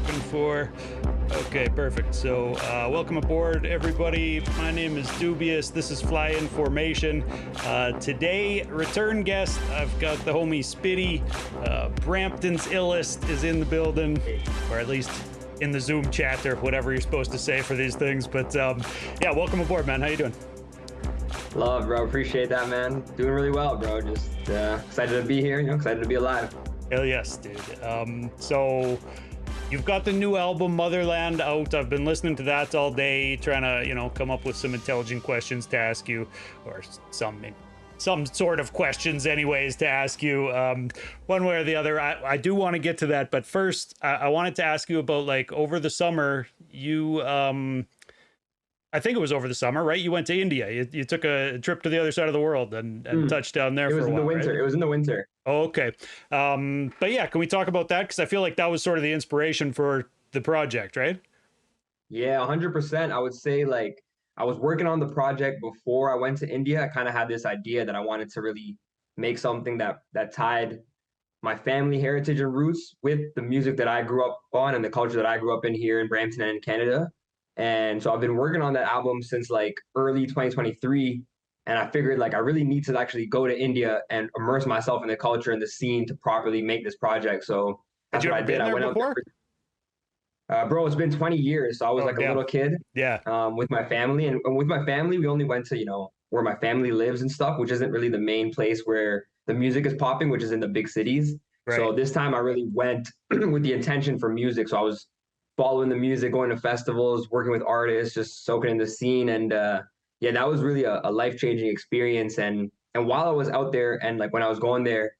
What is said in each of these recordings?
looking for. Okay, perfect. So welcome aboard, everybody. My name is Doobyis. This is Fly In Formation. Today, return guest, I've got the homie Spitty. Brampton's illest is in the building, or at least in the Zoom chat or whatever you're supposed to say for these things. But yeah, welcome aboard, man. How you doing? Love, bro. Appreciate that, man. Doing really well, bro. Just excited to be here, excited to be alive. Hell yes, dude. So you've got the new album Motherland out. I've been listening to that all day, trying to, come up with some intelligent questions to ask you, or some sort of questions anyways to ask you, one way or the other. I do want to get to that, but first I wanted to ask you about, like, over the summer, you I think it was over the summer, right? You went to India. You took a trip to the other side of the world and touched down there for a while. It was in the winter. Right? It was in the winter. Oh, okay. But yeah, can we talk about that? Because I feel like that was sort of the inspiration for the project, right? Yeah, 100%. I would say, like, I was working on the project before I went to India. I kind of had this idea that I wanted to really make something that tied my family heritage and roots with the music that I grew up on and the culture that I grew up in here in Brampton and in Canada. And so I've been working on that album since like early 2023. And I figured, like, I really need to actually go to India and immerse myself in the culture and the scene to properly make this project. So that's what I did. I went out there. Bro, it's been 20 years. So I was a little kid. Yeah. With my family. And with my family, we only went to, where my family lives and stuff, which isn't really the main place where the music is popping, which is in the big cities. Right. So this time I really went with the intention for music. So I was following the music, going to festivals, working with artists, just soaking in the scene. And yeah, that was really a life-changing experience. And while I was out there and, like, when I was going there,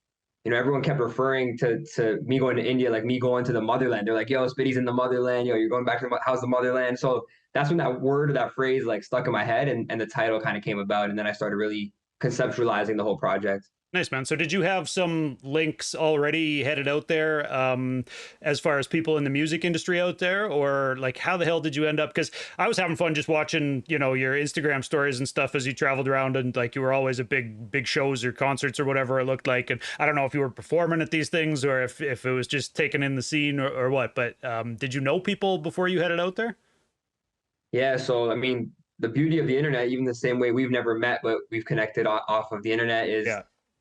everyone kept referring to me going to India, like me going to the motherland. They're like, yo, Spitty's in the motherland. Yo, you're going back to how's the motherland? So that's when that word or that phrase, like, stuck in my head, and the title kind of came about. And then I started really conceptualizing the whole project. Nice, man. So did you have some links already headed out there, as far as people in the music industry out there, or, like, how the hell did you end up? Because I was having fun just watching, your Instagram stories and stuff as you traveled around, and, like, you were always at big shows or concerts or whatever it looked like. And I don't know if you were performing at these things or if it was just taking in the scene or what, but did you know people before you headed out there? Yeah. So, I mean, the beauty of the internet, even the same way we've never met, but we've connected off of the internet, is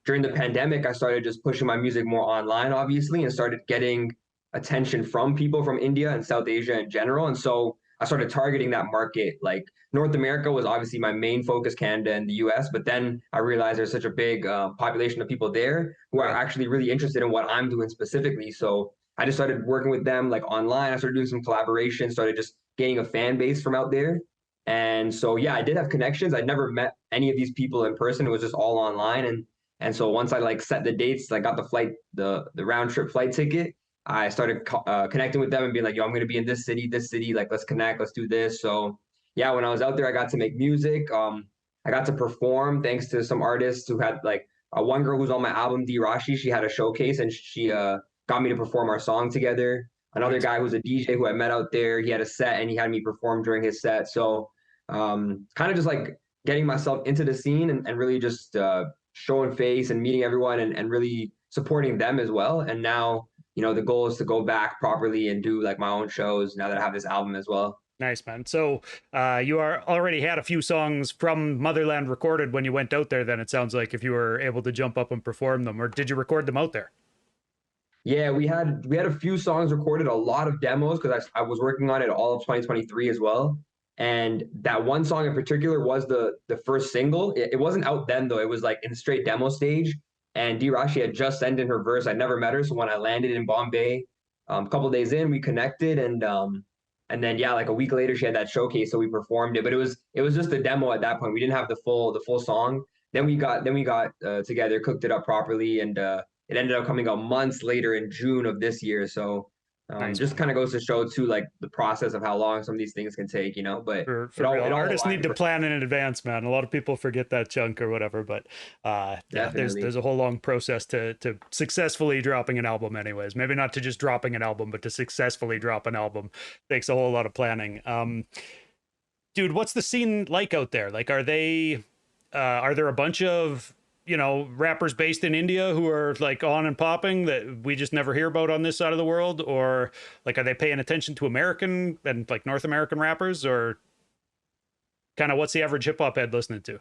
during the pandemic, I started just pushing my music more online, obviously, and started getting attention from people from India and South Asia in general. And so I started targeting that market. Like, North America was obviously my main focus, Canada and the US, but then I realized there's such a big population of people there who are actually really interested in what I'm doing specifically. So I just started working with them, like, online. I started doing some collaboration, started just gaining a fan base from out there. And so, yeah, I did have connections. I'd never met any of these people in person. It was just all online. And so once I, like, set the dates, I got the flight, the round trip flight ticket, I started connecting with them and being like, yo, I'm going to be in this city, like, let's connect, let's do this. So yeah, when I was out there, I got to make music. I got to perform thanks to some artists who had, like, one girl who's on my album, Rashi. She had a showcase and she got me to perform our song together. Another guy who's a DJ who I met out there, he had a set and he had me perform during his set. So kind of just, like, getting myself into the scene and really just showing face and meeting everyone and really supporting them as well. And now, the goal is to go back properly and do, like, my own shows now that I have this album as well. Nice, man. So you already had a few songs from Motherland recorded when you went out there, then, it sounds like, if you were able to jump up and perform them, or did you record them out there? Yeah, we had a few songs recorded, a lot of demos, because I was working on it all of 2023 as well. And that one song in particular was the first single. It wasn't out then, though. It was, like, in the straight demo stage. And Rashi had just sent in her verse. I never met her. So when I landed in Bombay, a couple of days in, we connected. And then, yeah, like, a week later, she had that showcase. So we performed it. But it was just a demo at that point. We didn't have the full song. Then we got together, cooked it up properly. And it ended up coming out months later in June of this year. So nice. Just kind of goes to show, too, like, the process of how long some of these things can take, but for artists need to plan in advance, man. A lot of people forget that chunk or whatever, but yeah, there's a whole long process to successfully dropping an album anyways. Maybe not to just dropping an album, but to successfully drop an album takes a whole lot of planning. Dude, what's the scene like out there? Like, are there a bunch of you know, rappers based in India who are like on and popping that we just never hear about on this side of the world? Or like, are they paying attention to American and like North American rappers, or kind of what's the average hip hop head listening to?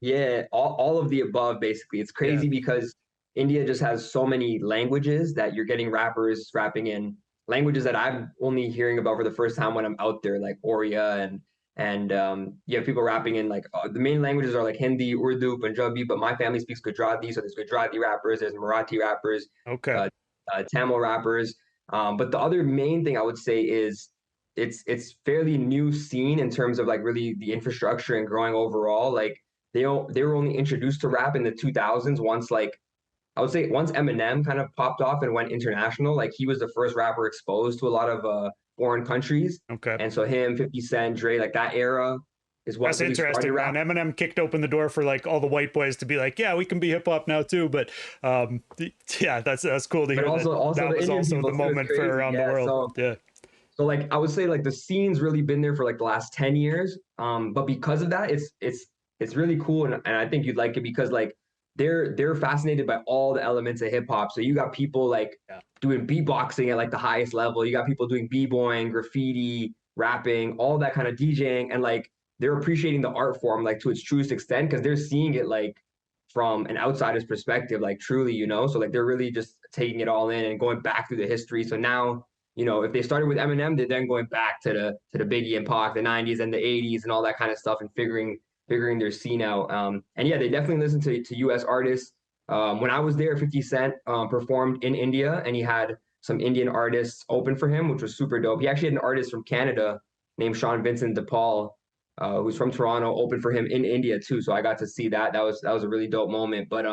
Yeah, all of the above, basically. It's Yeah. crazy because India just has so many languages that you're getting rappers rapping in languages that I'm only hearing about for the first time when I'm out there, like Oriya and you have people rapping in like the main languages are like Hindi, Urdu, Punjabi, but my family speaks Gujarati, so there's Gujarati rappers, there's Marathi rappers, Okay. uh, Tamil rappers. But the other main thing I would say is it's fairly new scene in terms of like really the infrastructure and growing overall. Like they were only introduced to rap in the 2000s once like I would say once Eminem kind of popped off and went international. Like he was the first rapper exposed to a lot of foreign countries, Okay. and so him, 50 Cent, Dre, like that era is what That's really started interesting, man. rap. Eminem kicked open the door for like all the white boys to be like, yeah, we can be hip hop now too. But yeah, that's cool to But hear that also that the was Indian also people the too is moment for crazy. around the Yeah, world. so Yeah. so like I would say like the scene's really been there for like the last 10 years. But because of that, it's really cool and I think you'd like it because like they're fascinated by all the elements of hip hop. So you got people like Yeah. doing beatboxing at like the highest level. You got people doing b-boying, graffiti, rapping, all that kind of DJing, and like they're appreciating the art form like to its truest extent because they're seeing it like from an outsider's perspective, like truly, you know. So like they're really just taking it all in and going back through the history. So now if they started with Eminem, they're then going back to the Biggie and Pac, the '90s and the '80s and all that kind of stuff, and figuring their scene out. And yeah, they definitely listen to U.S. artists. When I was there, 50 Cent performed in India, and he had some Indian artists open for him, which was super dope. He actually had an artist from Canada named Sean Vincent DePaul, who's from Toronto, open for him in India too. So I got to see that. That was a really dope moment. But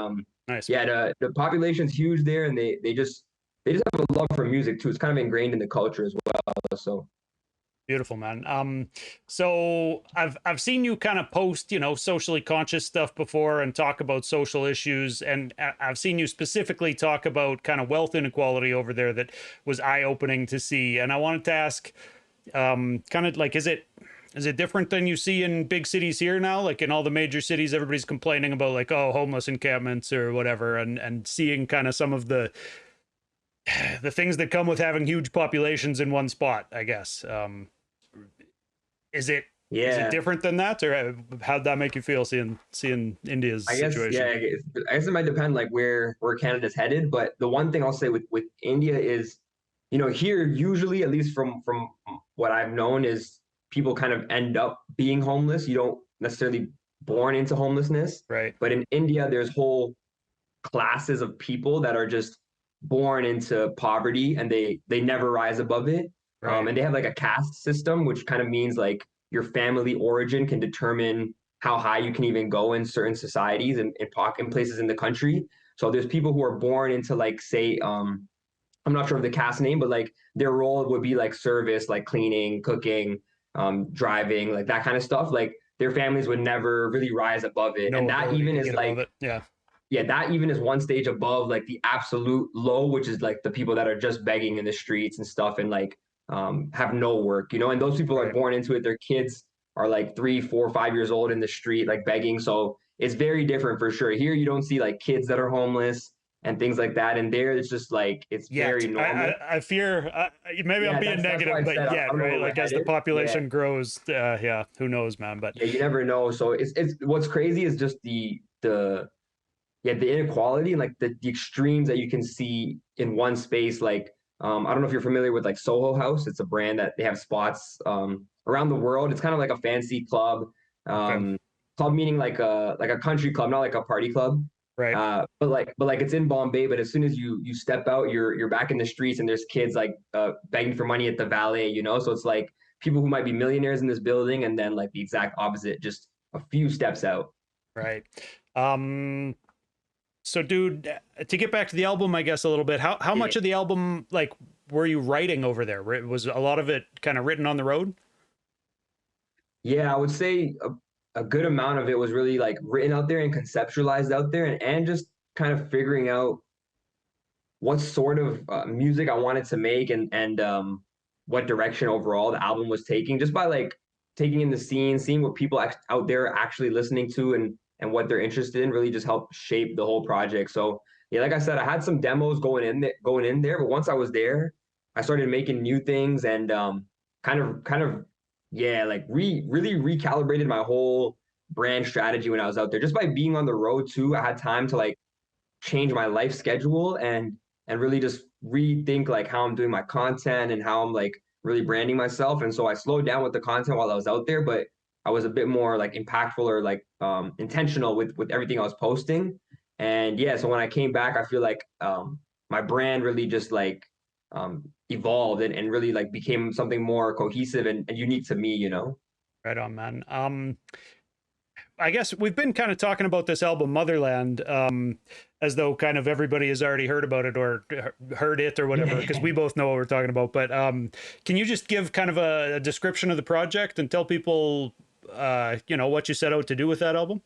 Nice. yeah, the population's huge there, and they just have a love for music too. It's kind of ingrained in the culture as well. So Beautiful, man. So I've seen you kind of post, you know, socially conscious stuff before and talk about social issues, and I've seen you specifically talk about kind of wealth inequality over there that was eye-opening to see. And I wanted to ask, kind of like, is it different than you see in big cities here now? Like in all the major cities, everybody's complaining about like, oh, homeless encampments or whatever, and seeing kind of some of the things that come with having huge populations in one spot, I guess. Is it yeah, different than that, or how'd that make you feel seeing India's I guess yeah, situation? I guess it might depend like where Canada's headed. But the one thing I'll say with India is, here usually, at least from what I've known, is people kind of end up being homeless. You don't necessarily born into homelessness, Right, but in India, there's whole classes of people that are just born into poverty and they never rise above it. right, And they have like a caste system, which kind of means like your family origin can determine how high you can even go in certain societies and in places in the country. So there's people who are born into like say I'm not sure of the caste name, but like their role would be like service, like cleaning, cooking, driving, like that kind of stuff. Like their families would never really rise above it. no And that ability even to is get above like it. Yeah, yeah, that even is one stage above like the absolute low, which is like the people that are just begging in the streets and stuff and like have no work, and those people are right. born into it. Their kids are like 3, 4, 5 years old in the street, like begging. So it's very different for sure. Here you don't see like kids that are homeless and things like that. And there it's just like it's very Yet normal. I fear maybe I'm Yeah, being that's why I negative, but said I yet, don't know right? where we're Like as the headed. Yeah. population grows, yeah, who knows, man? But Yeah, you never know. So it's what's crazy is just the inequality and like the extremes that you can see in one space. Like I don't know if you're familiar with like Soho House. It's a brand that they have spots around the world. It's kind of like a fancy club. okay, Club meaning like a country club, not like a party club. right. But like it's in Bombay. But as soon as you step out, you're back in the streets and there's kids like begging for money at the valet. So it's like people who might be millionaires in this building, and then like the exact opposite, just a few steps out. Right. Um, so dude, to get back to the album, I guess a little bit, how Yeah. much of the album like were you writing over there? Was a lot of it kind of written on the road? Yeah, I would say a good amount of it was really like written out there and conceptualized out there, and just kind of figuring out what sort of music I wanted to make and what direction overall the album was taking, just by like taking in the scene, seeing what people out there are actually listening to, and what they're interested in really just helped shape the whole project. So yeah, like I said, I had some demos going in there, but once I was there, I started making new things and kind of yeah, like really recalibrated my whole brand strategy when I was out there. Just by being on the road too, I had time to like change my life schedule and really just rethink like how I'm doing my content and how I'm like really branding myself. And so I slowed down with the content while I was out there, but I was a bit more like impactful or like intentional with everything I was posting. And yeah, so when I came back, I feel like my brand really just like evolved and really like became something more cohesive and unique to me, you know? Right on, man. I guess we've been kind of talking about this album Motherland, as though kind of everybody has already heard about it or heard it or whatever, because we both know what we're talking about. But can you just give kind of a description of the project and tell people, you know, what you set out to do with that album?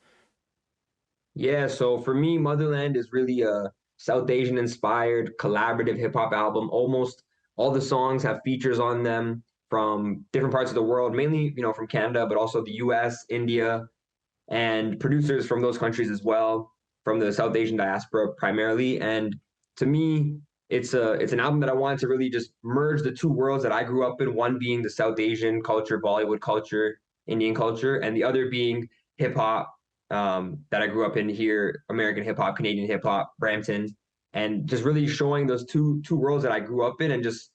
Yeah, so for me, Motherland is really a South Asian inspired collaborative hip hop album. Almost all the songs have features on them from different parts of the world, mainly, you know, from Canada, but also the US, India, and producers from those countries as well, from the South Asian diaspora primarily. And to me, it's an album that I wanted to really just merge the two worlds that I grew up in, one being the South Asian culture, Bollywood culture, Indian culture, and the other being hip hop that I grew up in here, American hip hop, Canadian hip hop, Brampton, and just really showing those two worlds that I grew up in and just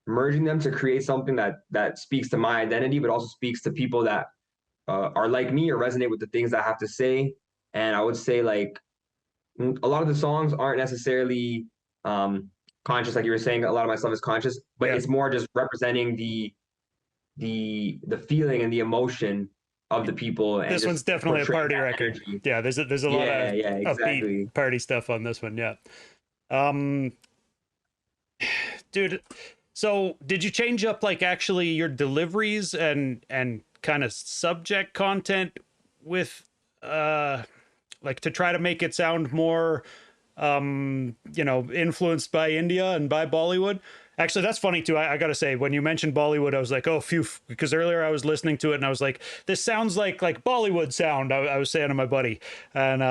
merging them to create something that speaks to my identity, but also speaks to people that are like me or resonate with the things I have to say. And I would say like a lot of the songs aren't necessarily conscious, like you were saying. A lot of my stuff is conscious, but it's more just representing the feeling and the emotion of the people. And this one's definitely a party record. Energy. Yeah, there's a lot of exactly. upbeat party stuff on this one. Yeah, dude. So did you change up like actually your deliveries and kind of subject content with like to try to make it sound more you know, influenced by India and by Bollywood? Actually, that's funny too. I gotta say, when you mentioned Bollywood, I was like, oh, phew, because earlier I was listening to it and I was like, this sounds like Bollywood sound. I was saying to my buddy, and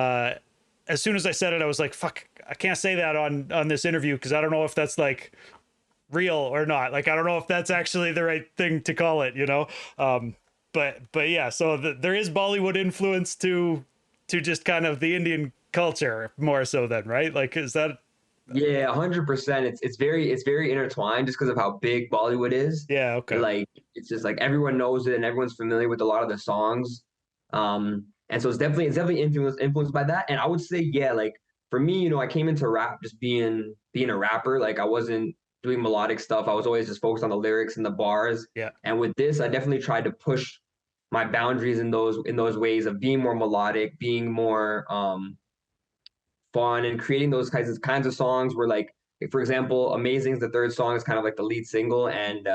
as soon as I said it, I was like, fuck, I can't say that on this interview because I don't know if that's like real or not. Like, I don't know if that's actually the right thing to call it, you know? But yeah, so there is Bollywood influence to just kind of the Indian culture more so then, right? Like, is that? Yeah, 100%. It's very intertwined just because of how big Bollywood is. Yeah, okay. Like it's just like everyone knows it and everyone's familiar with a lot of the songs. And so it's definitely influenced by that. And I would say, yeah, like for me, you know, I came into rap just being a rapper. Like I wasn't doing melodic stuff. I was always just focused on the lyrics and the bars. Yeah. And with this, I definitely tried to push my boundaries in those ways of being more melodic, being more fun, and creating those kinds of songs where like, for example, Amazing is the third song, is kind of like the lead single, and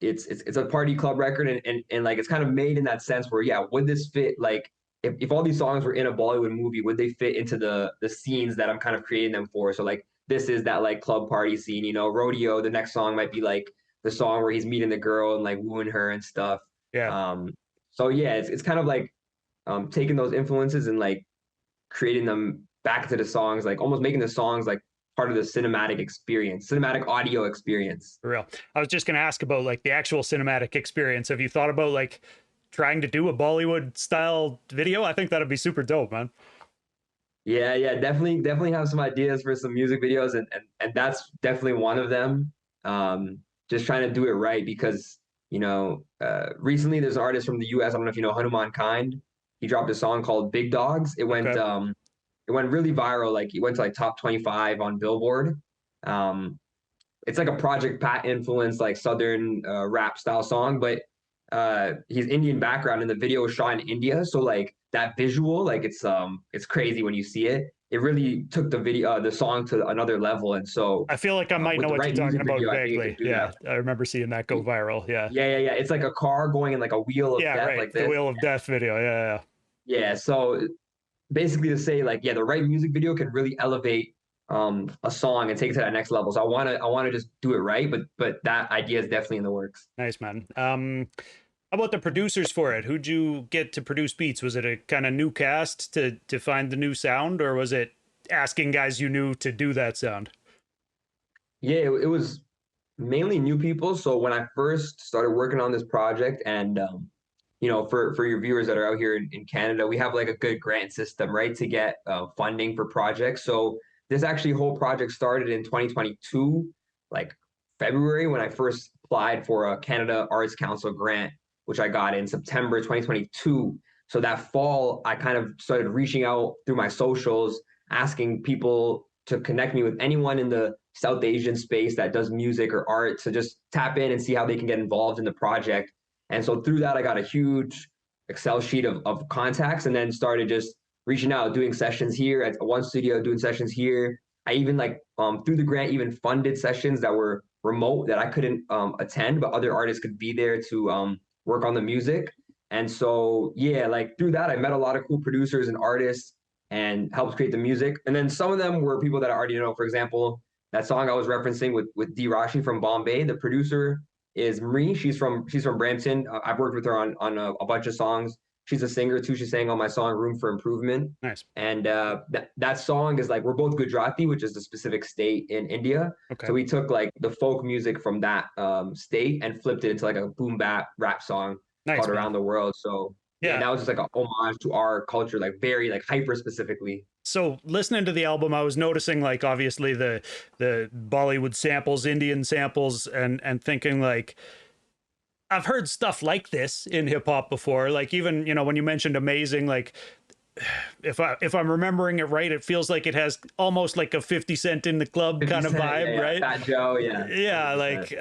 it's a party club record, and like it's kind of made in that sense where, yeah, would this fit like if all these songs were in a Bollywood movie, would they fit into the scenes that I'm kind of creating them for? So like this is that like club party scene, you know, Rodeo, the next song might be like the song where he's meeting the girl and like wooing her and stuff. Yeah. So yeah, it's kind of like taking those influences and like creating them back to the songs, like almost making the songs like part of the cinematic audio experience. For real. I was just going to ask about like the actual cinematic experience. Have you thought about like trying to do a Bollywood style video? I think that'd be super dope, man. Yeah, definitely have some ideas for some music videos, and that's definitely one of them. Just trying to do it right because, you know, recently there's an artist from the US. I don't know if you know Hanuman Kind. He dropped a song called Big Dogs. It went really viral. Like it went to like top 25 on Billboard. It's like a Project Pat influenced like Southern rap style song, but he's Indian background and the video was shot in India. So like that visual, like it's crazy when you see it. It really took the song to another level. And so I feel like I might know what you're talking about vaguely. Yeah, I remember seeing that go viral. Yeah. Yeah. It's like a car going in like a wheel of death, right. like this. The Wheel of Death video. Yeah. Yeah. So basically to say like, yeah, the right music video can really elevate a song and take it to that next level. So I wanna just do it right, but that idea is definitely in the works. Nice, man. How about the producers for it? Who'd you get to produce beats? Was it a kind of new cast to find the new sound, or was it asking guys you knew to do that sound? Yeah, it was mainly new people. So when I first started working on this project, and for your viewers that are out here in Canada, we have like a good grant system, right, to get funding for projects. So this actually whole project started in 2022, like February, when I first applied for a Canada Arts Council grant, which I got in September 2022. So that fall, I kind of started reaching out through my socials, asking people to connect me with anyone in the South Asian space that does music or art to just tap in and see how they can get involved in the project. And so through that, I got a huge Excel sheet of contacts, and then started just reaching out, doing sessions here at one studio, doing sessions here. I even like through the grant, even funded sessions that were remote that I couldn't attend, but other artists could be there to work on the music. And so, yeah, like through that, I met a lot of cool producers and artists and helped create the music. And then some of them were people that I already know. For example, that song I was referencing with D. Rashi from Bombay, the producer is Marie. She's from Brampton. I've worked with her on a bunch of songs. She's a singer too. She sang on my song "Room for Improvement." Nice. And that song is like, we're both Gujarati, which is a specific state in India. Okay. So we took like the folk music from that state and flipped it into like a boom bap rap song called Man. "Around the World." So yeah, that was just like a homage to our culture, like very like hyper specifically. So listening to the album, I was noticing like obviously the Bollywood samples, Indian samples, and thinking like, I've heard stuff like this in hip hop before. Like even, when you mentioned Amazing, like if I'm remembering it right, it feels like it has almost like a 50 Cent in the club kind of vibe, yeah, right? Fat Joe, yeah. Yeah, 100%. like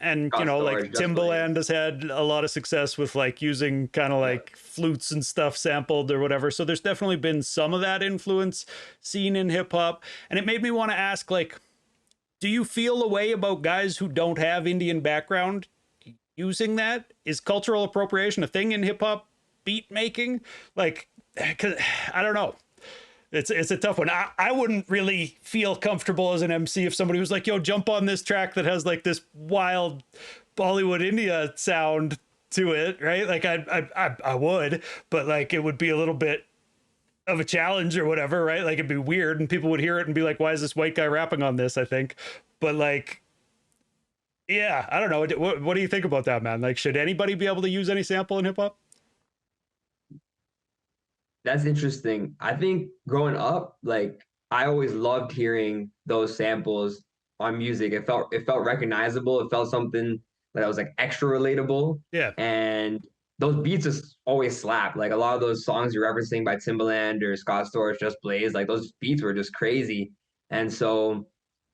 and Got like storage, just Timbaland Blaze. has had a lot of success with like using kind of like flutes and stuff sampled or whatever. So there's definitely been some of that influence seen in hip hop. And it made me want to ask, like, do you feel a way about guys who don't have Indian background using that? Is cultural appropriation a thing in hip hop beat making? Like, cause I don't know. It's a tough one. I wouldn't really feel comfortable as an MC if somebody was like, yo, jump on this track that has like this wild Bollywood India sound to it, right? Like I would, but like it would be a little bit of a challenge or whatever, right? Like it'd be weird and people would hear it and be like, why is this white guy rapping on this, I think. But like, yeah, I don't know. What do you think about that, man? Like, should anybody be able to use any sample in hip hop? That's interesting. I think growing up, like I always loved hearing those samples on music. It felt recognizable. It felt something that was like extra relatable. Yeah. And those beats just always slap. Like a lot of those songs you're referencing by Timbaland or Scott Storch, Just Blaze, like those beats were just crazy. And so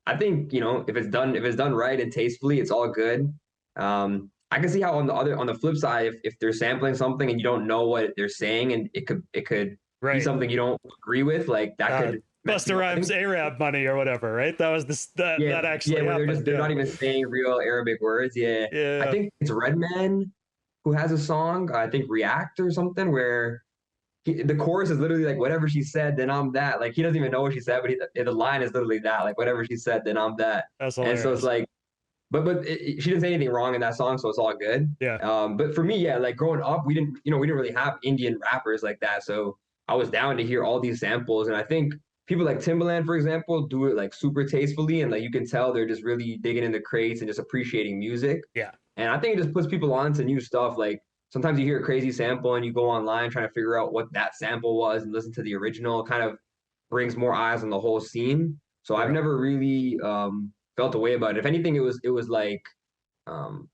I think, if it's done right and tastefully, it's all good. I can see how on the flip side, if they're sampling something and you don't know what they're saying, and it could be Right. something you don't agree with, like that could mess Busta you up. Rhymes Arab money or whatever, right? That was that actually where happened. they're not even saying real Arabic words. Yeah. I Yeah. think it's Redman who has a song, I think React or something, where the chorus is literally like, whatever she said, then I'm that. Like he doesn't even know what she said, but the line is literally that, like whatever she said, then I'm that. That's And so it's hilarious. like, she didn't say anything wrong in that song, so it's all good. Yeah. But for me, yeah, like growing up, we didn't really have Indian rappers like that, so I was down to hear all these samples, and I think people like Timbaland, for example, do it like super tastefully, and like you can tell they're just really digging in the crates and just appreciating music. Yeah. And I think it just puts people on to new stuff. Like sometimes you hear a crazy sample and you go online trying to figure out what that sample was and listen to the original. It kind of brings more eyes on the whole scene. So I've Yeah. never really felt a way about it. If anything, it was um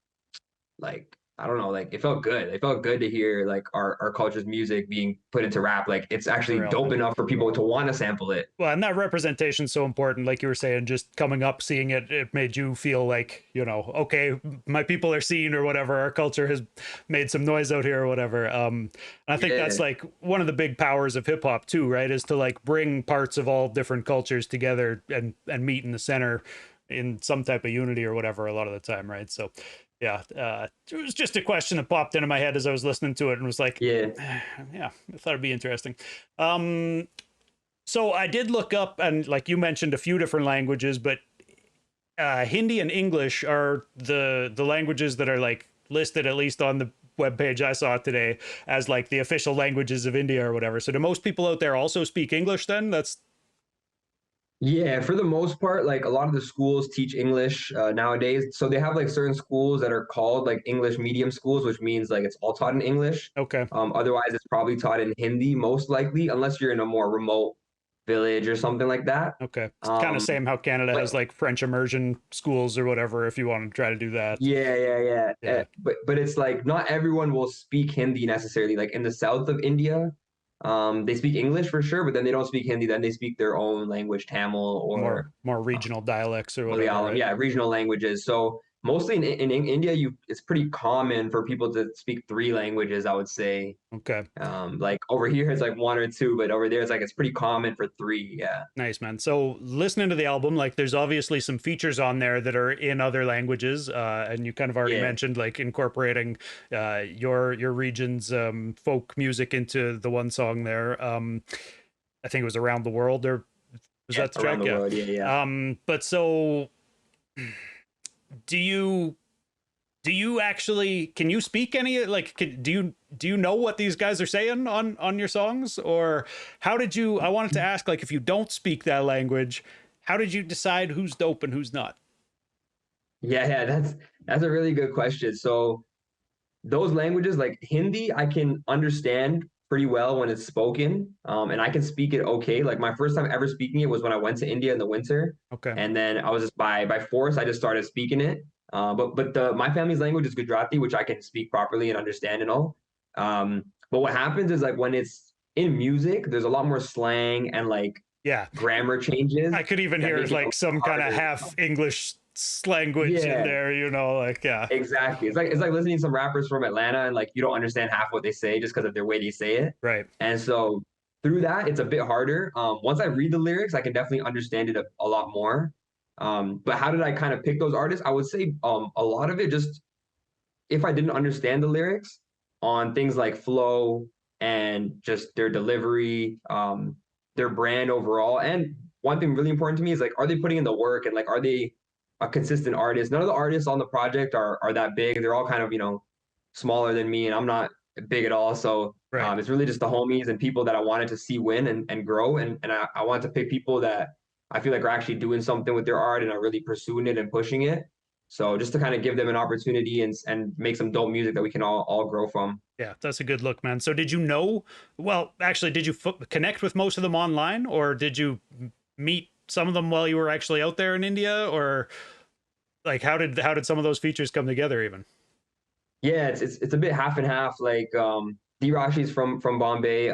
like I don't know, like it felt good. It felt good to hear like our culture's music being put into rap. Like it's For actually real, dope man. enough for people to want to sample it. Well, and that representation's so important. Like you were saying, just coming up, seeing it, it made you feel like, okay, my people are seen or whatever. Our culture has made some noise out here or whatever. I think Yeah. that's like one of the big powers of hip hop too, right? Is to like bring parts of all different cultures together and meet in the center in some type of unity or whatever a lot of the time, right? So yeah, it was just a question that popped into my head as I was listening to it and was like, Yeah. yeah, I thought it'd be interesting. So I did look up, and like you mentioned, a few different languages, but Hindi and English are the languages that are like listed at least on the webpage I saw today as like the official languages of India or whatever. So do most people out there also speak English then? That's Yeah, for the most part, like a lot of the schools teach English nowadays. So they have like certain schools that are called like English medium schools, which means like it's all taught in English. okay. Otherwise, it's probably taught in Hindi, most likely, unless you're in a more remote village or something like that. Okay. It's kind of same how Canada But has like French immersion schools or whatever if you want to try to do that. yeah. Yeah. But it's like not everyone will speak Hindi necessarily. Like in the south of India, they speak English for sure, but then they don't speak Hindi. Then they speak their own language, Tamil or More regional dialects or whatever, Malayalam, right? yeah, regional languages. So mostly in India, it's pretty common for people to speak three languages, I would say. Okay. Like over here, it's like one or two, but over there, it's like it's pretty common for three. Yeah. Nice, man. So listening to the album, like there's obviously some features on there that are in other languages, and you kind of already Yeah. mentioned like incorporating your region's folk music into the one song there. I think it was Around the World, or was Yeah, that the around track? the world. Yeah. But so do you actually, can you speak any, like do you know what these guys are saying on your songs, or how did you, I wanted to ask, like, if you don't speak that language, how did you decide who's dope and who's not? Yeah, that's a really good question. So those languages like Hindi, I can understand pretty well when it's spoken, and I can speak it okay. Like my first time ever speaking it was when I went to India in the winter, Okay. and then I was just by force I just started speaking it. But the my family's language is Gujarati, which I can speak properly and understand and all. But what happens is like when it's in music, there's a lot more slang and like Yeah, grammar changes I could even that hear make it a like lot some kind of harder. half English language in Yeah, there, like, yeah. exactly. It's like listening to some rappers from Atlanta and like you don't understand half what they say just because of their way they say it. Right. And so through that, it's a bit harder. Once I read the lyrics, I can definitely understand it a lot more. But how did I kind of pick those artists? I would say a lot of it just if I didn't understand the lyrics on things like flow and just their delivery, their brand overall. And one thing really important to me is like, are they putting in the work and like, are they a consistent artist? None of the artists on the project are that big. They're all kind of, smaller than me and I'm not big at all. So Right. it's really just the homies and people that I wanted to see win and grow. And I wanted to pick people that I feel like are actually doing something with their art and are really pursuing it and pushing it. So just to kind of give them an opportunity and make some dope music that we can all grow from. Yeah, that's a good look, man. So did you know, well, actually, did you connect with most of them online, or did you meet some of them while you were actually out there in India, or like how did some of those features come together even? Yeah, it's a bit half and half. Like D Rashi's from Bombay.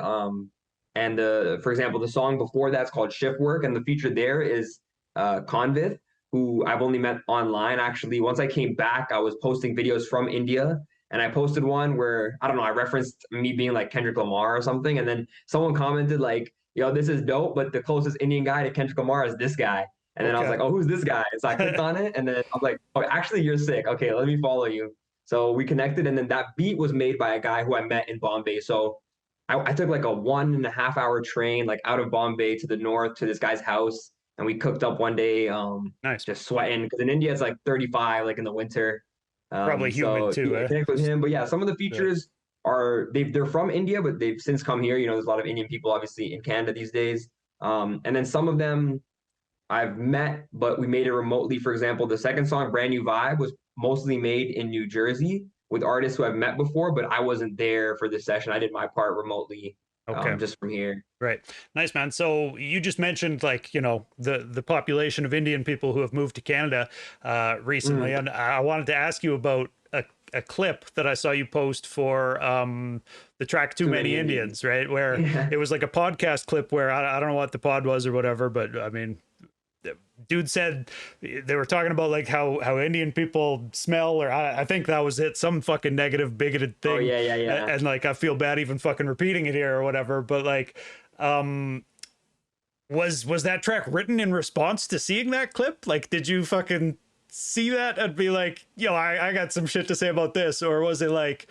And for example, the song before that's called Shift Work, and the feature there is Convith, who I've only met online. Actually, once I came back, I was posting videos from India, and I posted one where I don't know, I referenced me being like Kendrick Lamar or something, and then someone commented like, "Yo, this is dope, but the closest Indian guy to Kendrick Lamar is this guy." And then I was Okay. like, "Oh, who's this guy?" And so I clicked on it, and then I was like, "Oh, actually, you're sick. Okay, let me follow you." So we connected, and then that beat was made by a guy who I met in Bombay. So I took like a 1.5 hour train, like out of Bombay to the north to this guy's house, and we cooked up one day, Nice. just sweating because in India it's like 35, like in the winter. Probably humid So too, yeah, eh? connect with him. But yeah, some of the Yeah. features they're from India, but they've since come here. There's a lot of Indian people obviously in Canada these days. And then some of them I've met, but we made it remotely. For example, the second song, Brand New Vibe, was mostly made in New Jersey with artists who I've met before, but I wasn't there for the session. I did my part remotely, Okay. just from here. Right. Nice, man. So you just mentioned like, the population of Indian people who have moved to Canada recently. Mm. And I wanted to ask you about a clip that I saw you post for the track Too Too Many many Indians, Indians. right? Where Yeah. it was like a podcast clip where I don't know what the pod was or whatever, but I mean, dude said they were talking about like how Indian people smell, or I think that was it, some fucking negative bigoted Oh thing. yeah. And like I feel bad even fucking repeating it here or whatever, but like was that track written in response to seeing that clip? Like did you fucking see that and be like, yo, I got some shit to say about this, or was it like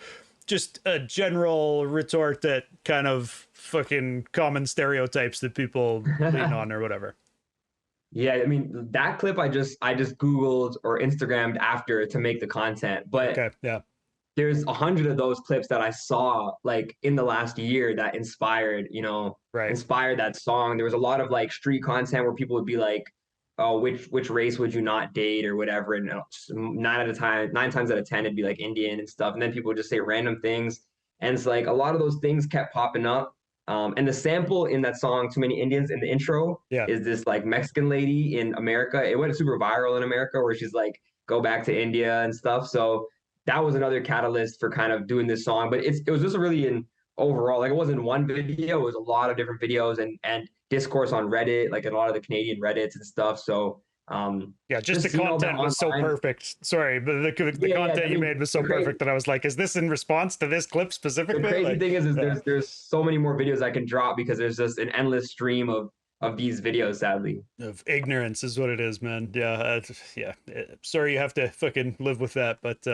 just a general retort that kind of fucking common stereotypes that people lean on or whatever? Yeah, I mean that clip I just Googled or Instagrammed after to make the content. But Okay, yeah. there's 100 of those clips that I saw like in the last year that inspired, Right. inspired that song. There was a lot of like street content where people would be like, "Oh, which race would you not date or whatever?" And nine times out of ten, it'd be like Indian and stuff. And then people would just say random things, and it's like a lot of those things kept popping up. And the sample in that song, "Too Many Indians," in the intro, Yeah. is this like Mexican lady in America. It went super viral in America where she's like, "Go back to India" and stuff. So that was another catalyst for kind of doing this song. But it was just really an overall, like it wasn't one video, it was a lot of different videos and discourse on Reddit, like a lot of the Canadian Reddits and stuff. So yeah, just the just seeing all that content was so online. perfect. Sorry, but the Yeah, content I you mean, made was so perfect that I was like, is this in response to this clip the specifically? crazy Like, thing is yeah. there's so many more videos I can drop because there's just an endless stream of these videos, sadly. Of ignorance is what it is, man. Yeah, yeah. Sorry, you have to fucking live with that, but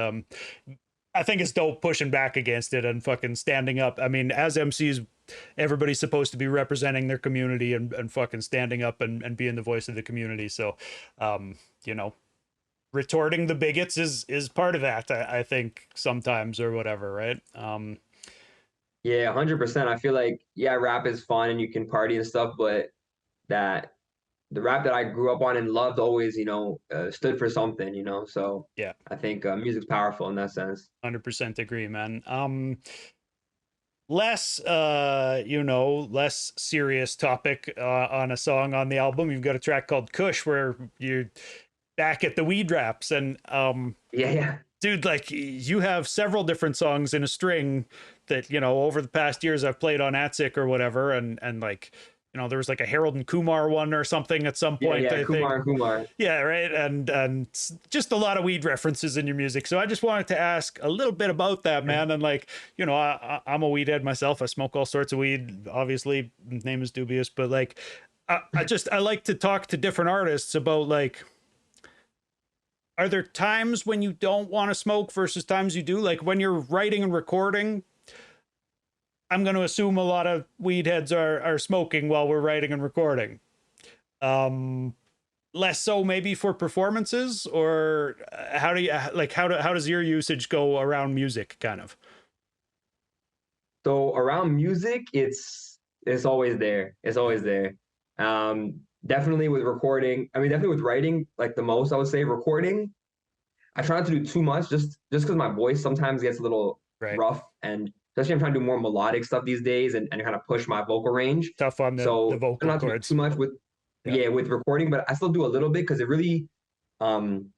I think it's dope pushing back against it and fucking standing up. I mean, as MCs, everybody's supposed to be representing their community and fucking standing up and being the voice of the community. So, you know, retorting the bigots is part of that. I think sometimes or whatever, right? Yeah, 100%. I feel like, yeah, rap is fun and you can party and stuff, but that the rap that I grew up on and loved always, stood for something, So Yeah, I think music's powerful in that sense. 100% agree, man. Less less serious topic on a song on the album. You've got a track called Kush where you're back at the weed raps and Yeah, yeah. dude, like you have several different songs in a string that, over the past years I've played on Atzik or whatever, and like, there was like a Harold and Kumar one or something at some Yeah, point, yeah, I think. Kumar and Kumar. Yeah, right. And just a lot of weed references in your music. So I just wanted to ask a little bit about that, man. And like, I'm a weed head myself. I smoke all sorts of weed. Obviously, name is Doobyis, but like, I like to talk to different artists about like, are there times when you don't want to smoke versus times you do? Like when you're writing and recording, I'm going to assume a lot of weed heads are smoking while we're writing and recording. Less so maybe for performances, or how do you like how does your usage go around music kind of? So around music, it's always there. It's always there. Definitely with recording. I mean, definitely with writing, like the most I would say recording. I try not to do too much just because my voice sometimes gets a little Right. rough and especially I'm trying to do more melodic stuff these days and kind of push my vocal range. Tough on the So I'm vocal not to do too cords. much with Yeah. yeah, with recording, but I still do a little bit because it really um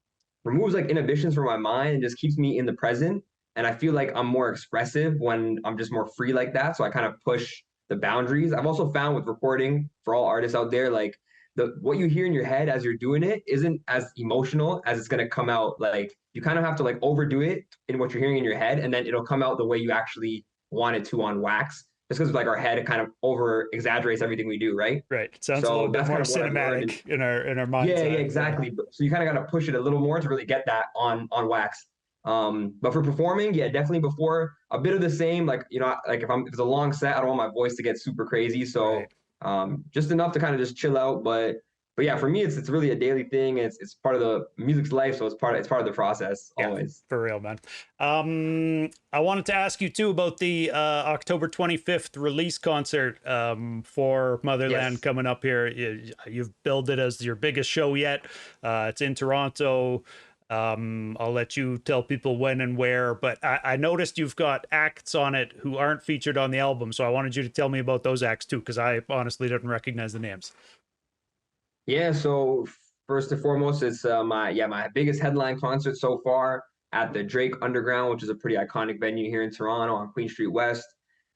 removes like inhibitions from my mind and just keeps me in the present. And I feel like I'm more expressive when I'm just more free like that. So I kind of push the boundaries. I've also found with recording for all artists out there, like the what you hear in your head as you're doing it isn't as emotional as it's gonna come out. Like you kind of have to like overdo it in what you're hearing in your head, and then it'll come out the way you actually want it to on wax. Just because like our head it kind of over exaggerates everything we do, right? Right. It sounds a So little bit that's more kind of what I've learned. And cinematic in our mind's yeah, yeah, eye. Yeah. exactly. So you kind of got to push it a little more to really get that on wax. But for performing, yeah, definitely before a bit of the same. Like like if it's a long set, I don't want my voice to get super crazy. Right. So just enough to kind of just chill out. But yeah, for me, it's really a daily thing. It's part of the music's life, so it's part of the process Yeah, always. for real, man. I wanted to ask you too about the October 25th release concert for Motherland Yes. coming up here. You've billed it as your biggest show yet. It's in Toronto. I'll let you tell people when and where, but I noticed you've got acts on it who aren't featured on the album, so I wanted you to tell me about those acts too, because I honestly didn't recognize the names. Yeah, so first and foremost, it's my biggest headline concert so far at the Drake Underground, which is a pretty iconic venue here in Toronto on Queen Street West.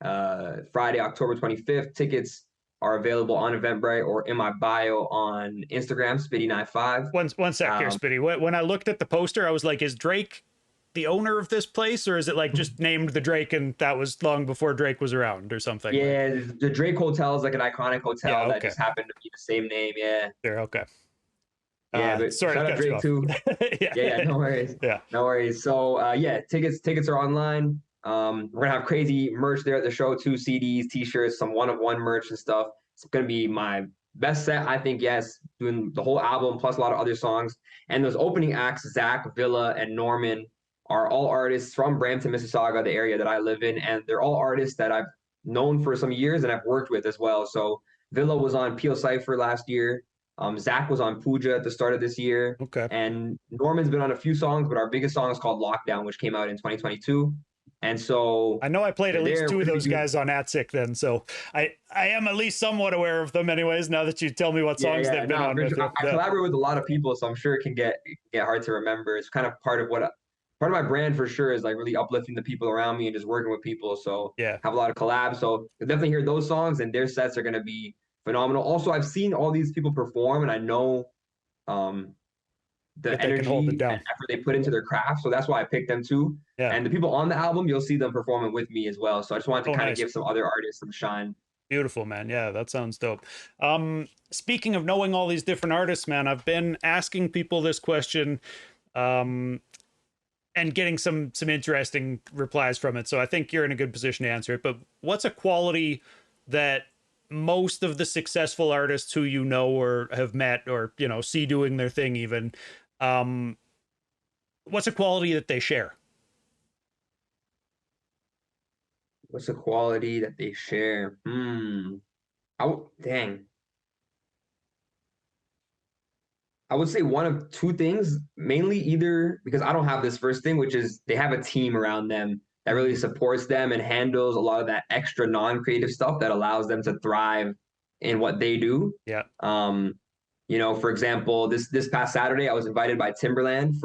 Friday, October 25th. Tickets are available on Eventbrite or in my bio on Instagram, Spitty95. One sec here, Spitty. When I looked at the poster, I was like, is Drake the owner of this place, or is it like just named the Drake and that was long before Drake was around or something? Yeah, the Drake Hotel is like an iconic hotel Yeah, that okay. just happened to be the same name. Yeah. There, okay. Yeah, but Sorry shout to out cut you Drake off. too. Yeah. Yeah, no worries. Yeah. No worries. So yeah, tickets are online. We're gonna have crazy merch there at the show too, CDs, t-shirts, some one-of-one merch and stuff. It's gonna be my best set, I think, yes, doing the whole album plus a lot of other songs. And those opening acts, Zach, Villa, and Norman are all artists from Brampton, Mississauga, the area that I live in, and they're all artists that I've known for some years and I've worked with as well. So Villa was on Peel Cypher last year. Zach was on Pooja at the start of this year. Okay. And Norman's been on a few songs, but our biggest song is called Lockdown, which came out in 2022. And so I know I played at least two of those guys on Attic then, so I am at least somewhat aware of them anyways, now that you tell me what songs they've been on with. Sure. I collaborate with a lot of people, so I'm sure it can get hard to remember. It's kind of part of my brand for sure is like really uplifting the people around me and just working with people. So yeah, have a lot of collabs. So you'll definitely hear those songs, and their sets are going to be phenomenal. Also, I've seen all these people perform, and I know the energy and effort they put into their craft. So that's why I picked them too. Yeah. And the people on the album, you'll see them performing with me as well. So I just wanted to kind of give some other artists some shine. Beautiful, man. Yeah, that sounds dope. Speaking of knowing all these different artists, man, I've been asking people this question and getting some interesting replies from it. So I think you're in a good position to answer it. But what's a quality that most of the successful artists who you know or have met or, you know, see doing their thing even, what's a quality that they share? What's a quality that they share? Dang. I would say one of two things, mainly either because I don't have this first thing, which is they have a team around them that really supports them and handles a lot of that extra non-creative stuff that allows them to thrive in what they do. Yeah. You know, for example, this past Saturday, I was invited by Timberland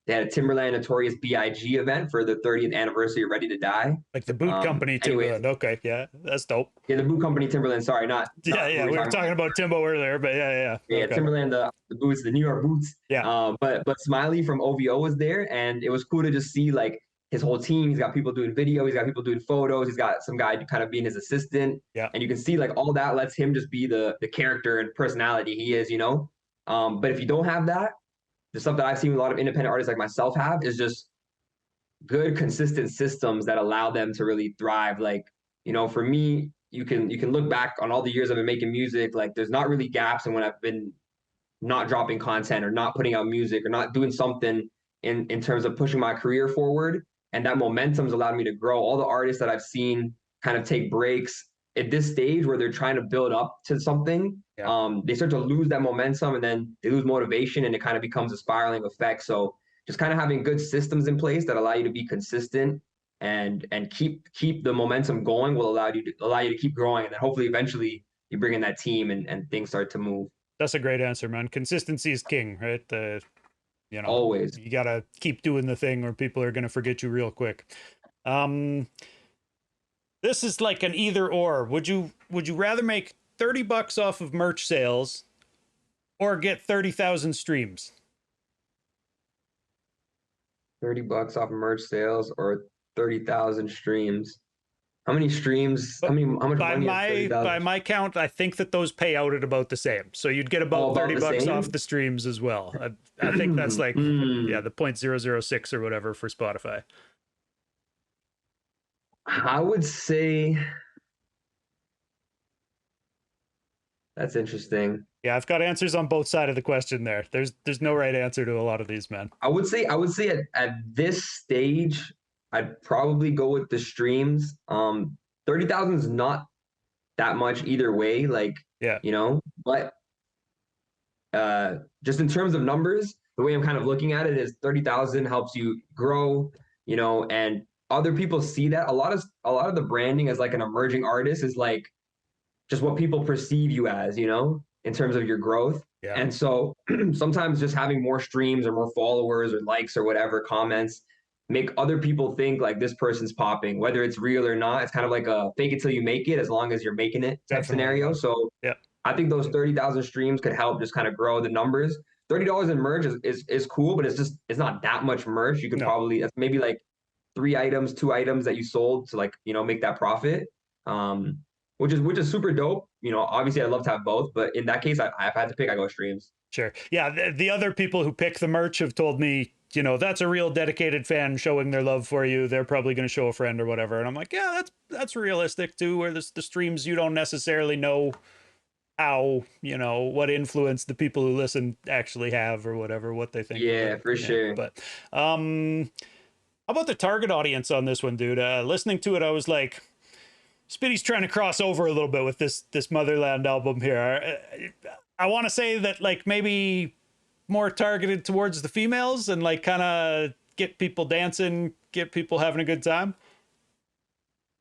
they had a Timberland Notorious B.I.G. event for the 30th anniversary of Ready to Die. Like the boot company Timberland. Okay, yeah, that's dope. Yeah, the boot company Timberland. Sorry, not. Yeah. We were talking about Timbo earlier, but yeah. Yeah, okay. Timberland, the boots, the New York boots. Yeah. But Smiley from OVO was there, and it was cool to just see like his whole team. He's got people doing video. He's got people doing photos. He's got some guy kind of being his assistant. Yeah. And you can see like all that lets him just be the character and personality he is, you know. But if you don't have that, the stuff that I've seen a lot of independent artists like myself have is just good, consistent systems that allow them to really thrive. Like, you know, for me, you can look back on all the years I've been making music. Like, there's not really gaps in when I've been not dropping content or not putting out music or not doing something in terms of pushing my career forward. And that momentum's allowed me to grow. All the artists that I've seen kind of take breaks at this stage where they're trying to build up to something, they start to lose that momentum and then they lose motivation and it kind of becomes a spiraling effect. So just kind of having good systems in place that allow you to be consistent and keep the momentum going will allow you to keep growing. And then hopefully eventually you bring in that team and things start to move. That's a great answer, man. Consistency is king, right? You know, always. You got to keep doing the thing or people are going to forget you real quick. This is like an either or. Would you rather make $30 off of merch sales or get 30,000 streams? $30 off merch sales or 30,000 streams. How many streams? How much money? By my count, I think that those pay out at about the same. So you'd get about $30 off the streams as well. I think that's like the 0.006 or whatever for Spotify. I would say that's interesting. Yeah, I've got answers on both sides of the question there. There's no right answer to a lot of these, man. I would say at this stage, I'd probably go with the streams. 30,000 is not that much either way, like, you know, but just in terms of numbers, the way I'm kind of looking at it is 30,000 helps you grow, you know, and other people see that. A lot of the branding as like an emerging artist is like just what people perceive you as, you know, in terms of your growth. Yeah. And so sometimes just having more streams or more followers or likes or whatever comments make other people think like this person's popping, whether it's real or not. It's kind of like a fake it till you make it, as long as you're making it type scenario. So I think those 30,000 streams could help just kind of grow the numbers. $30 in merch is cool, but it's not that much merch. You could probably, maybe like 2 items that you sold to like, you know, make that profit, which is super dope. You know, obviously I'd love to have both, but in that case, I've had to pick, I go streams. Sure. Yeah. The other people who pick the merch have told me, you know, that's a real dedicated fan showing their love for you. They're probably going to show a friend or whatever. And I'm like, yeah, that's realistic too. Where the streams, you don't necessarily know how, you know, what influence the people who listen actually have or whatever, what they think. Yeah, for sure. But How about the target audience on this one, dude? Listening to it, I was like, Spitty's trying to cross over a little bit with this Motherland album here. I want to say that like maybe more targeted towards the females and like kind of get people dancing, get people having a good time.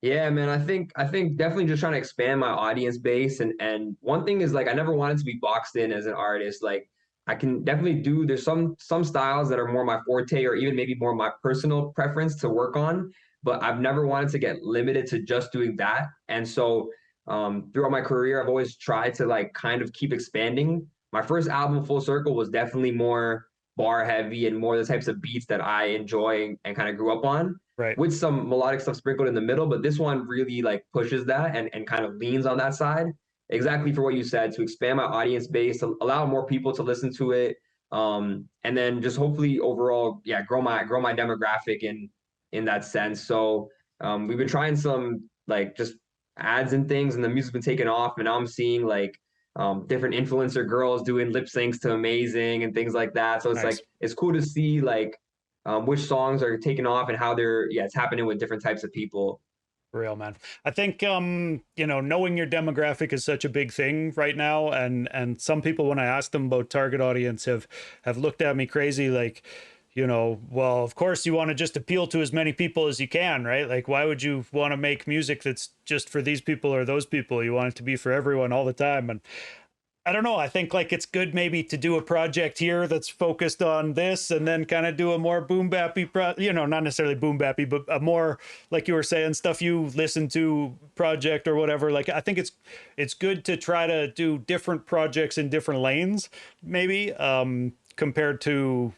Yeah, man, I think definitely just trying to expand my audience base, and one thing is like I never wanted to be boxed in as an artist. Like I can definitely do there's some styles that are more my forte or even maybe more my personal preference to work on, but I've never wanted to get limited to just doing that. And so throughout my career, I've always tried to like kind of keep expanding. My first album, Full Circle, was definitely more bar heavy and more the types of beats that I enjoy and kind of grew up on Right. with some melodic stuff sprinkled in the middle, but this one really like pushes that and kind of leans on that side. Exactly for what you said, to expand my audience base, to allow more people to listen to it. And then just hopefully overall, yeah, grow my demographic in that sense. So we've been trying some like just ads and things, and the music's been taking off, and now I'm seeing like different influencer girls doing lip syncs to Amazing and things like that. So it's like Nice. it's cool to see like which songs are taking off and how they're yeah it's happening with different types of people. Real, man. I think you know, knowing your demographic is such a big thing right now, and some people when I ask them about target audience have looked at me crazy like, you know, well, of course you want to just appeal to as many people as you can, right? Like why would you want to make music that's just for these people or those people? You want it to be for everyone all the time. And I don't know. I think like it's good maybe to do a project here that's focused on this, and then kind of do a more boom bappy, you know, not necessarily boom bappy, but a more like you were saying stuff you listen to project or whatever. Like I think it's good to try to do different projects in different lanes, maybe compared to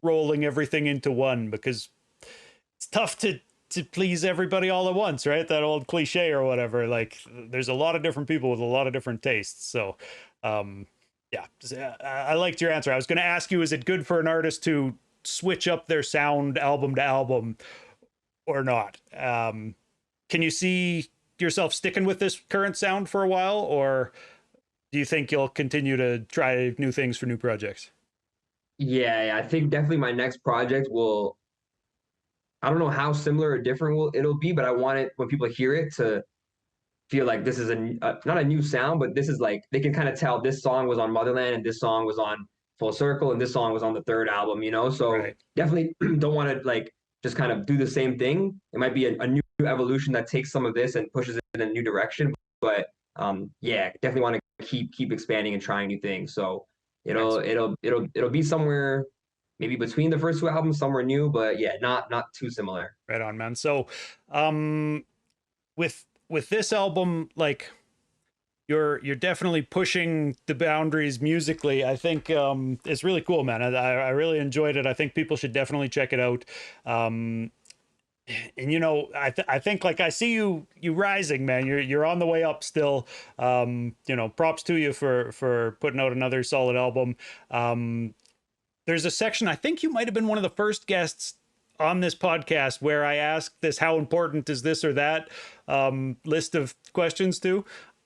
rolling everything into one, because it's tough to please everybody all at once, right? That old cliche or whatever. Like there's a lot of different people with a lot of different tastes. So um yeah, I liked your answer. I was going to ask you, is it good for an artist to switch up their sound album to album or not? Can you see yourself sticking with this current sound for a while, or do you think you'll continue to try new things for new projects? Yeah, I think definitely my next project will. I don't know how similar or different it'll be, but I want it when people hear it to feel like this is not a new sound, but this is like they can kind of tell this song was on Motherland and this song was on Full Circle and this song was on the third album, you know? So Right. definitely don't want to like just kind of do the same thing. It might be a new evolution that takes some of this and pushes it in a new direction. But yeah, definitely want to keep expanding and trying new things. So it'll Nice. it'll it'll it'll be somewhere maybe between the first two albums, somewhere new, but yeah, not too similar. Right on, man. So um with this album, like you're definitely pushing the boundaries musically. I think it's really cool, man. I really enjoyed it. I think people should definitely check it out. Um, and you know, I think like I see you rising, man. You're on the way up still. You know, props to you for putting out another solid album. There's a section, I think you might have been one of the first guests on this podcast, where I asked this, how important is this or that list of questions to.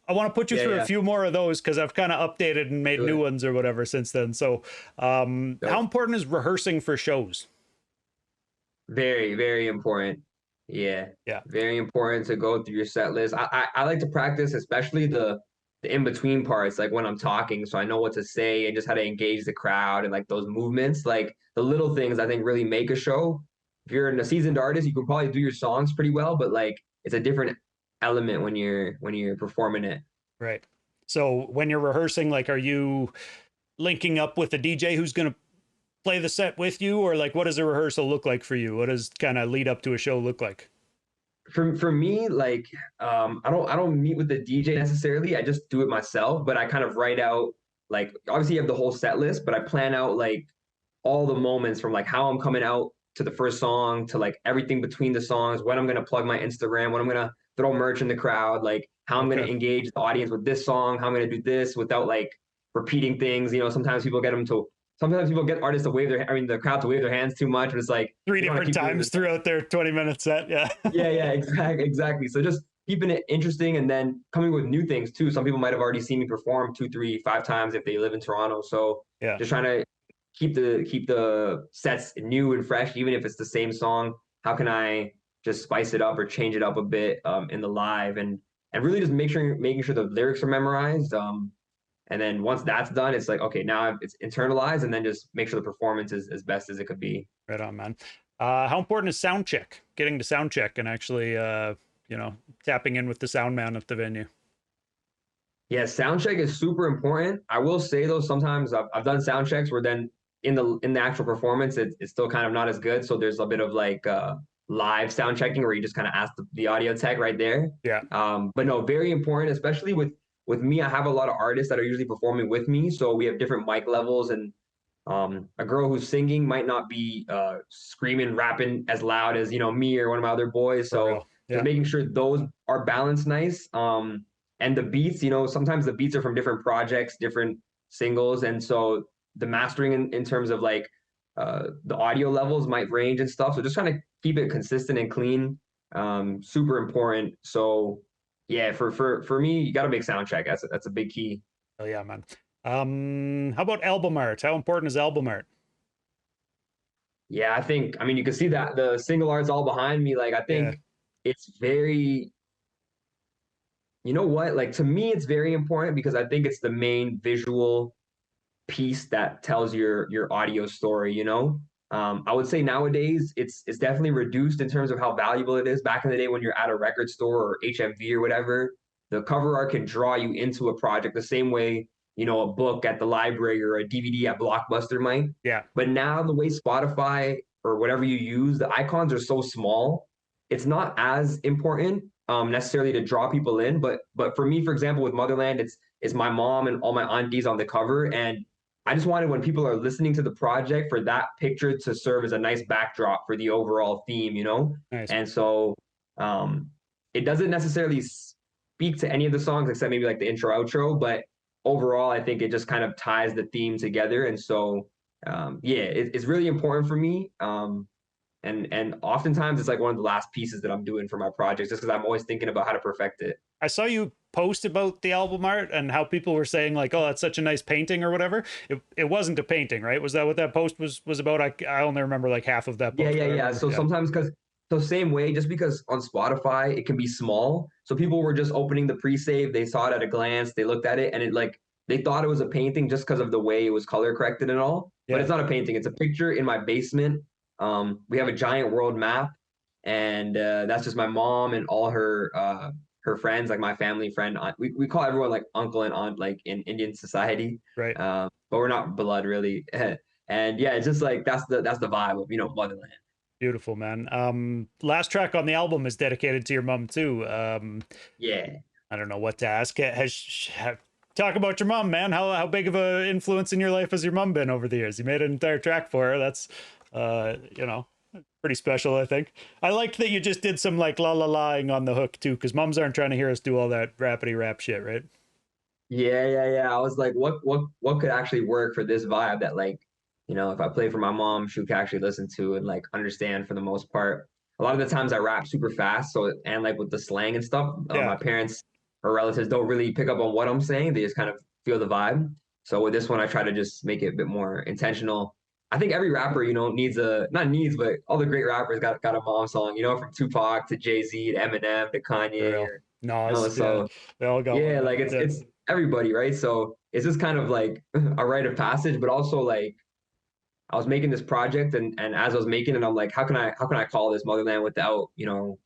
I want to put you Yeah, through a yeah. few more of those because I've kind of updated and made Do new it. ones or whatever since then. So, how Dope. important is rehearsing for shows? Very, very important. Yeah, Yeah. very important to go through your set list. I like to practice, especially the in between parts, like when I'm talking, so I know what to say and just how to engage the crowd and like those movements, like the little things I think really make a show. If you're a seasoned artist, you can probably do your songs pretty well, but like it's a different element when you're performing it. Right. So when you're rehearsing, like, are you linking up with the DJ who's going to play the set with you, or like, what does a rehearsal look like for you? What does kind of lead up to a show look like? For me, like I don't meet with the DJ necessarily. I just do it myself, but I kind of write out like obviously you have the whole set list, but I plan out like all the moments from like how I'm coming out to the first song to like everything between the songs, when I'm gonna plug my Instagram, when I'm gonna throw merch in the crowd, like how I'm gonna Okay. engage the audience with this song, how I'm gonna do this without like repeating things. You know, sometimes people get artists to the crowd to wave their hands too much, and it's like Three you want to different keep doing times this. throughout their 20-minute set. Yeah. Yeah, exactly. So just keeping it interesting and then coming with new things too. Some people might have already seen me perform two, three, five times if they live in Toronto. So Yeah. just trying to keep the sets new and fresh, even if it's the same song. how can I just spice it up or change it up a bit in the live, and really just making sure the lyrics are memorized. And then once that's done, it's like, okay, now it's internalized, and then just make sure the performance is as best as it could be. Right on, man. How important is sound check? Getting to sound check and actually, you know, tapping in with the sound man at the venue. Yeah, sound check is super important. I will say though, sometimes I've done sound checks where then in the actual performance, it's still kind of not as good. So there's a bit of like live sound checking where you just kind of ask the audio tech right there. Yeah. But no, very important, especially with me. I have a lot of artists that are usually performing with me, so we have different mic levels, and a girl who's singing might not be screaming, rapping as loud as me or one of my other boys. For So real. just Yeah. making sure those are balanced nice. And the beats, sometimes the beats are from different projects, different singles, and so the mastering in terms of like the audio levels might range and stuff. So just trying to keep it consistent and clean, super important. So yeah, for me, you got to make sound check. That's a big key. Oh yeah, man. How about album art? How important is album art? Yeah, I mean, you can see that the single art's all behind me. Like, I Yeah. think it's very, you know what? Like, to me, it's very important because I think it's the main visual piece that tells your audio story, you know? I would say nowadays it's definitely reduced in terms of how valuable it is. Back in the day when you're at a record store or HMV or whatever, the cover art can draw you into a project the same way, a book at the library or a DVD at Blockbuster might. Yeah. But now the way Spotify or whatever you use, the icons are so small, it's not as important necessarily to draw people in. But for me, for example, with Motherland, it's my mom and all my aunties on the cover, and I just wanted when people are listening to the project for that picture to serve as a nice backdrop for the overall theme, Nice. And so um, it doesn't necessarily speak to any of the songs except maybe like the intro outro, but overall, I think it just kind of ties the theme together. And so yeah, it's really important for me. And oftentimes it's like one of the last pieces that I'm doing for my projects, just because I'm always thinking about how to perfect it. I saw you post about the album art and how people were saying like, "Oh, that's such a nice painting" or whatever. It wasn't a painting, right? Was that what that post was about? I only remember like half of that Yeah, post. yeah, But I yeah. remember, So yeah, sometimes so same way, just because on Spotify it can be small. So people were just opening the pre-save, they saw it at a glance, they looked at it, and it like they thought it was a painting just because of the way it was color corrected and all. But yeah, it's not a painting, it's a picture in my basement. We have a giant world map, and that's just my mom and all her friends, like my family friend. We call everyone like uncle and aunt, like in Indian society. right. But we're not blood really. And yeah, it's just like that's the vibe of Motherland. Beautiful, man. Last track on the album is dedicated to your mom too. Yeah. I don't know what to ask. Talk about your mom, man. How big of a influence in your life has your mom been over the years? You made an entire track for her. That's you know, pretty special, I think. I liked that you just did some like la la laing on the hook too, because moms aren't trying to hear us do all that rapidy rap shit, right? Yeah, yeah, yeah. I was like, what could actually work for this vibe that like, if I play for my mom, she could actually listen to and like understand for the most part. A lot of the times I rap super fast, so and like with the slang and stuff, Yeah. my parents or relatives don't really pick up on what I'm saying. They just kind of feel the vibe. So with this one, I try to just make it a bit more intentional. I think every rapper, needs a not needs, but all the great rappers got a mom song, from Tupac to Jay-Z to Eminem to For Kanye real. or Nas, yeah. so They all got one, yeah, man. like it's Yeah. it's everybody, right? So it's just kind of like a rite of passage, but also like I was making this project and as I was making it, I'm like, how can I call this Motherland without,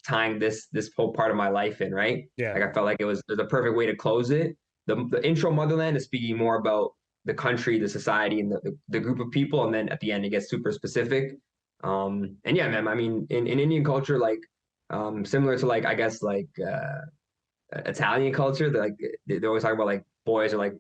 tying this whole part of my life in, right? Yeah. Like I felt like it was the perfect way to close it. The intro Motherland is speaking more about the country, the society, and the group of people, and then at the end it gets super specific. And yeah, man, I mean, in Indian culture, like similar to like I guess like Italian culture, they always talk about like boys are like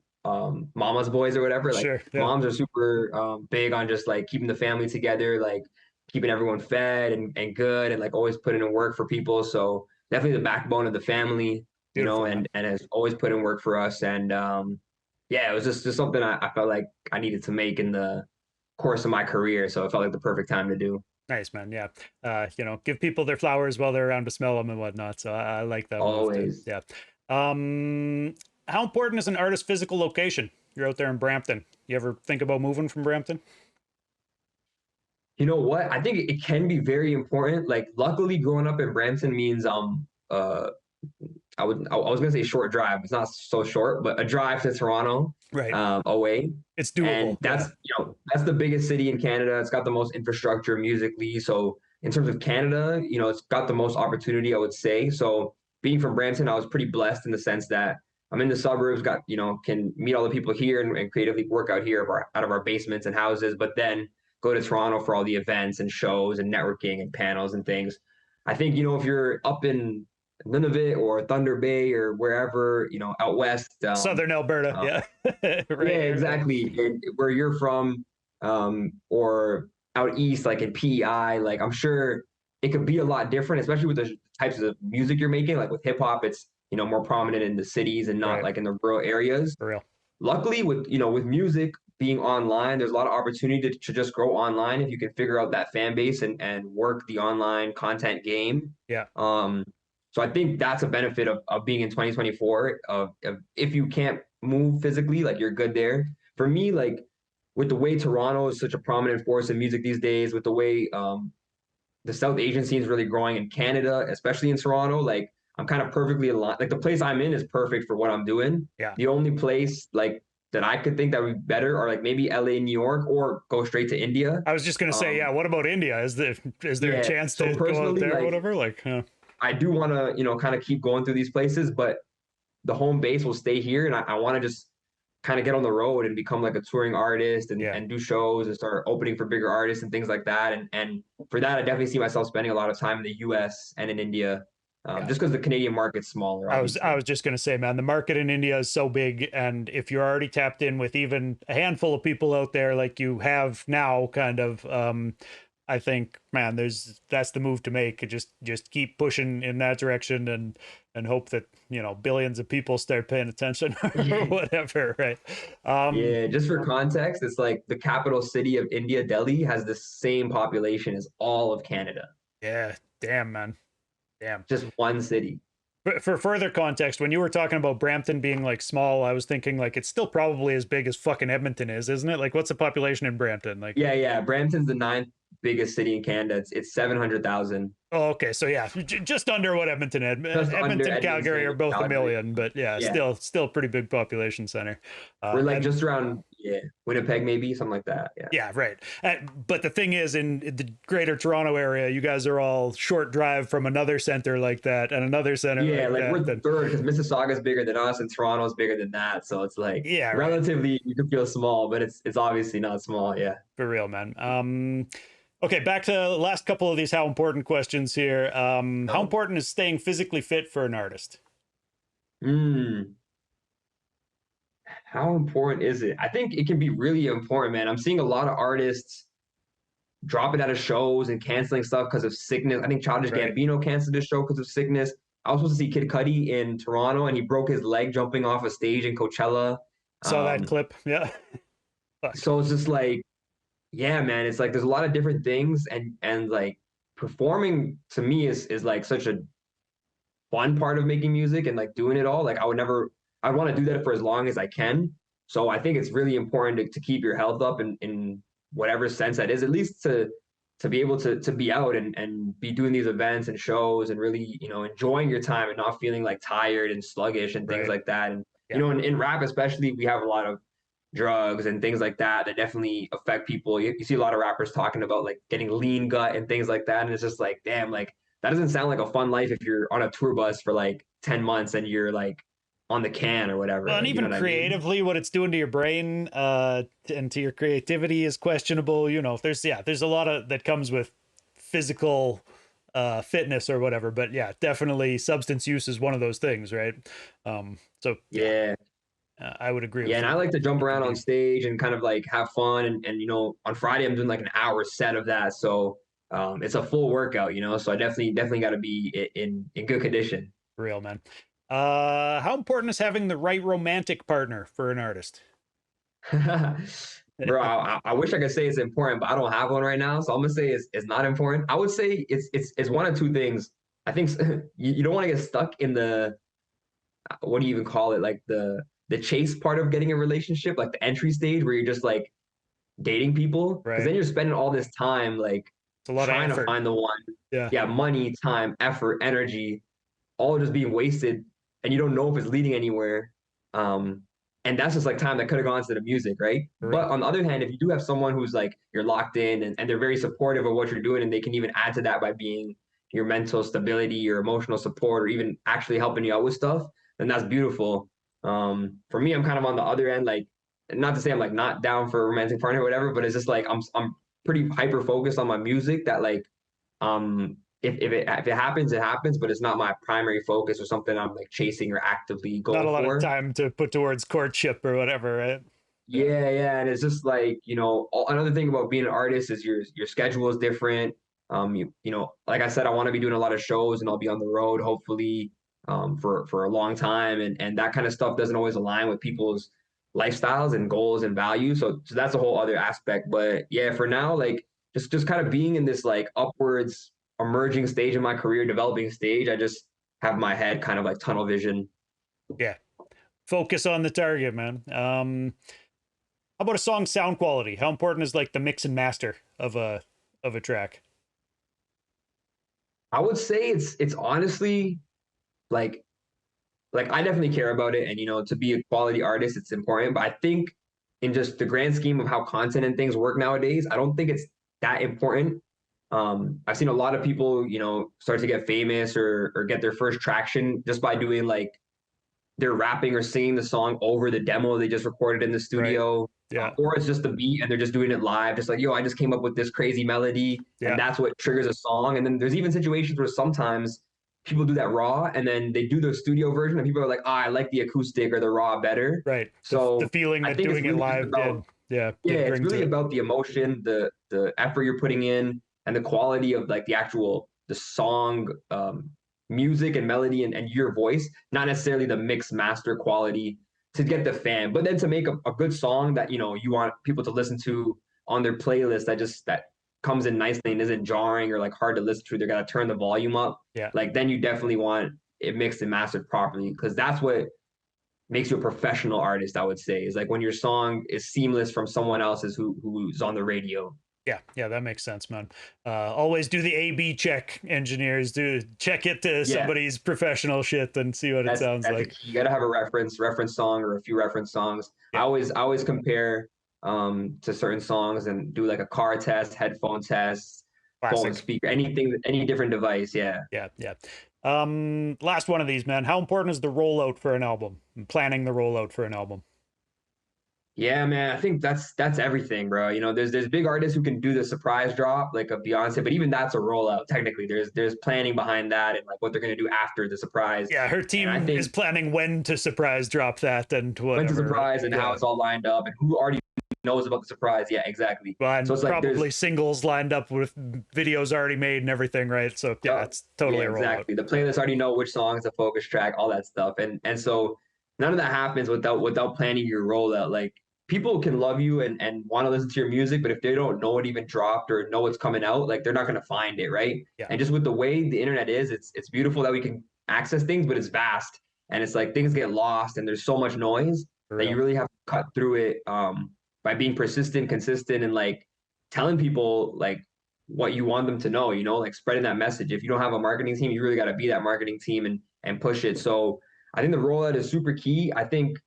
mama's boys or whatever. Like Sure. Yeah. moms are super big on just like keeping the family together, like keeping everyone fed and good, and like always putting in work for people. So definitely the backbone of the family, Beautiful, man. and has always put in work for us. And yeah, it was just something I felt like I needed to make in the course of my career. So it felt like the perfect time to do. Nice, man. Yeah. Give people their flowers while they're around to smell them and whatnot. So I like that move too. Always. Yeah. How important is an artist's physical location? You're out there in Brampton. You ever think about moving from Brampton? You know what? I think it can be very important. Like, luckily, growing up in Brampton means I was gonna say short drive. It's not so short, but a drive to Toronto, Right. away. It's And doable. that's, Yeah. that's the biggest city in Canada. It's got the most infrastructure musically. So in terms of Canada, it's got the most opportunity, I would say. So being from Brampton, I was pretty blessed in the sense that I'm in the suburbs, got, can meet all the people here and creatively work out here out of our basements and houses, but then go to Toronto for all the events and shows and networking and panels and things. I think, if you're up in Nunavut or Thunder Bay or wherever, out west, Southern Alberta. uh, Yeah. yeah, Right here. exactly. And where you're from, or out east, like in PEI, like I'm sure it could be a lot different, especially with the types of music you're making. Like with hip hop, it's more prominent in the cities and not Right. like in the rural areas. For real. Luckily, with music being online, there's a lot of opportunity to just grow online if you can figure out that fan base and work the online content game. Yeah. So I think that's a benefit of being in 2024. Of if you can't move physically, like you're good there. For me, like with the way Toronto is such a prominent force in music these days, with the way the South Asian scene is really growing in Canada, especially in Toronto, like I'm kind of perfectly aligned. Like the place I'm in is perfect for what I'm doing. Yeah. The only place like that I could think that would be better are like maybe LA, New York, or go straight to India. I was just gonna say, yeah. What about India? Is there a Yeah. chance So to go out personally, there or like whatever? Like, I do want to, kind of keep going through these places, but the home base will stay here. And I want to just kind of get on the road and become like a touring artist yeah. and do shows and start opening for bigger artists and things like that. And for that, I definitely see myself spending a lot of time in the US and in India, Yeah. just because the Canadian market's smaller, I obviously. was just gonna say, man, the market in India is so big, and if you're already tapped in with even a handful of people out there like you have now, kind of, I think, man, that's the move to make. Just keep pushing in that direction and hope that billions of people start paying attention or whatever, right? Yeah, just for context, it's like the capital city of India, Delhi, has the same population as all of Canada. Yeah, damn, man, damn. Just one city. For further context, when you were talking about Brampton being like small, I was thinking like it's still probably as big as fucking Edmonton is, isn't it? Like, what's the population in Brampton? Like, Yeah. Brampton's the ninth biggest city in Canada. It's 700,000. oh, okay, so yeah, just under what Just under Edmonton, Calgary are Edmonton, both a Calgary. million, but yeah, Yeah. still a pretty big population center. We're like And just around, Winnipeg, maybe something like that. Yeah. yeah, right. But the thing is, in the greater Toronto area, you guys are all short drive from another center like that and another center Yeah, like like we're that. third because Mississauga's bigger than us and Toronto's bigger than that. So it's like Yeah, right. relatively you can feel small, but it's obviously not small. Yeah. For real, man. Okay, back to the last couple of these how important questions here. How Oh. important is staying physically fit for an artist? Mm, how important is it? I think it can be really important, man. I'm seeing a lot of artists dropping out of shows and canceling stuff because of sickness. I think Childish Right. Gambino canceled his show because of sickness. I was supposed to see Kid Cudi in Toronto, and he broke his leg jumping off a stage in Coachella. Saw that clip. Yeah. Fuck. So it's just like, yeah, man, it's like there's a lot of different things, and like performing to me is like such a fun part of making music and like doing it all. Like I want to do that for as long as I can. So I think it's really important to keep your health up in whatever sense that is, at least to be able to be out and be doing these events and shows and really, enjoying your time and not feeling like tired and sluggish and things Right. like that. And Yeah. in rap especially, we have a lot of drugs and things like that that definitely affect people. You see a lot of rappers talking about like getting lean gut and things like that. And it's just like, damn, like that doesn't sound like a fun life if you're on a tour bus for like 10 months and you're like on the can or whatever. Well, and Like, you know even what I mean? creatively, what it's doing to your brain, and to your creativity is questionable. There's a lot of that comes with physical fitness or whatever. But yeah, definitely substance use is one of those things, right? So Yeah. I would agree Yeah, with and you. I like to jump It could around on be stage and kind of like have fun. And on Friday I'm doing like an hour set of that. So it's a full workout, So I definitely got to be in good condition. real, man. How important is having the right romantic partner for an artist? Bro, I wish I could say it's important, but I don't have one right now. So I'm gonna say it's not important. I would say it's one of two things. I think you don't want to get stuck in the what do you even call it? Like the chase part of getting a relationship, like the entry stage where you're just like dating people, because Right. then you're spending all this time like It's a lot of trying to effort. find the one. Yeah. Yeah, money, time, effort, energy, all just being wasted, and you don't know if it's leading anywhere. Um, and that's just like time that could have gone to the music, right? But Correct. on the other hand, if you do have someone who's like you're locked in and they're very supportive of what you're doing, and they can even add to that by being your mental stability, your emotional support, or even actually helping you out with stuff, then that's beautiful. For me, I'm kind of on the other end, like not to say I'm like not down for a romantic partner or whatever, but it's just like I'm pretty hyper focused on my music that like if it happens, it happens, but it's not my primary focus or something I'm like chasing or actively Not a going lot of for. time to put towards courtship or whatever, right? Yeah. Yeah, yeah, and it's just like, another thing about being an artist is your schedule is different. Like I said, I want to be doing a lot of shows and I'll be on the road hopefully for a long time, and that kind of stuff doesn't always align with people's lifestyles and goals and values. So that's a whole other aspect. But yeah, for now, like just kind of being in this like upwards emerging stage in my career, developing stage, I just have my head kind of like tunnel vision. Yeah. Focus on the target, man. How about a song's sound quality? How important is like the mix and master of a track? I would say it's honestly like I definitely care about it, and to be a quality artist, it's important. But I think in just the grand scheme of how content and things work nowadays, I don't think it's that important. I've seen a lot of people, start to get famous or get their first traction just by doing like they're rapping or singing the song over the demo they just recorded in the Right. studio, Yeah. or it's just the beat and they're just doing it live, just like, yo, I just came up with this crazy melody, and Yeah. that's what triggers a song. And then there's even situations where sometimes people do that raw and then they do the studio version, and people are like, I like the acoustic or the raw better. Right. The So feeling I that think it's doing it really just live about, did. Yeah. yeah, Did it's bring to really it. about the emotion, the effort you're putting in, and the quality of like the song music and melody and your voice, not necessarily the mix master quality to get the fan, but then to make a good song that you want people to listen to on their playlist that comes in nicely and isn't jarring or like hard to listen to. They're gonna turn the volume up. Yeah. Like then you definitely want it mixed and mastered properly, because that's what makes you a professional artist, I would say, is like when your song is seamless from someone else's who's on the radio. Yeah, yeah, that makes sense, man. Always do the A/B check. Engineers do check it to Yeah, somebody's professional shit and see what it sounds that's a like. key. You gotta have a reference song or a few reference songs. I Yeah, always compare to certain songs and do like a car test, headphone test, phone classic. speaker, anything, any different device. Yeah. Yeah, yeah. Last one of these, man. How important is the rollout for an album? Planning the rollout for an album. Yeah, man. I think that's everything, bro. There's big artists who can do the surprise drop, like a Beyonce, but even that's a rollout. Technically, there's planning behind that and like what they're gonna do after the surprise. Yeah, her And I team is think planning when to surprise drop that and when to whatever, right? surprise and how Yeah. it's all lined up and who already knows about the surprise. Yeah, exactly. Well, So and it's like probably singles lined up with videos already made and everything, right? So yeah, Yup. it's Yeah, totally a rollout. exactly. The playlists already know which song is a focus track, all that stuff. And so none of that happens without planning your rollout. Like people can love you and want to listen to your music, but if they don't know it even dropped or know it's coming out, like they're not gonna find it, right? Yeah, And just with the way the internet is, it's beautiful that we can access things, but it's vast. And it's like things get lost and there's so much noise for that you real. really have to cut through it by being persistent, consistent, and like telling people like what you want them to know, like spreading that message. If you don't have a marketing team, you really got to be that marketing team and push it. So I think the rollout is super key. I think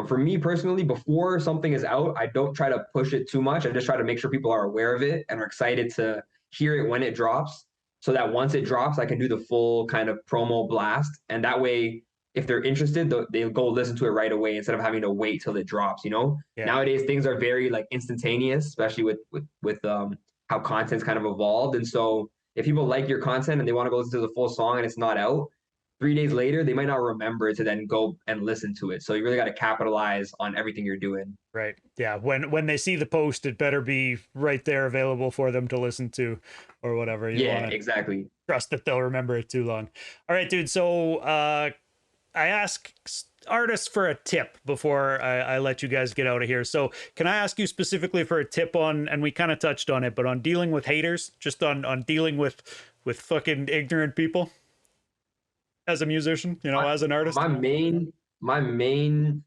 for me personally, before something is out, I don't try to push it too much. I just try to make sure people are aware of it and are excited to hear it when it drops, so that once it drops, I can do the full kind of promo blast. And that way, if they're interested, they'll go listen to it right away instead of having to wait till it drops. Yeah, Nowadays things are very like instantaneous, especially with how content's kind of evolved. And so if people like your content and they want to go listen to the full song and it's not out, 3 days later, they might not remember to then go and listen to it. So you really got to capitalize on everything you're doing. right. Yeah, when they see the post, it better be right there available for them to listen to, or whatever. You Yeah, want to exactly. trust that they'll remember it too long. All right, dude. So I ask artists for a tip before I let you guys get out of here. So can I ask you specifically for a tip on, and we kind of touched on it, but on dealing with haters, just on dealing with fucking ignorant people as a musician, My, as an artist? my main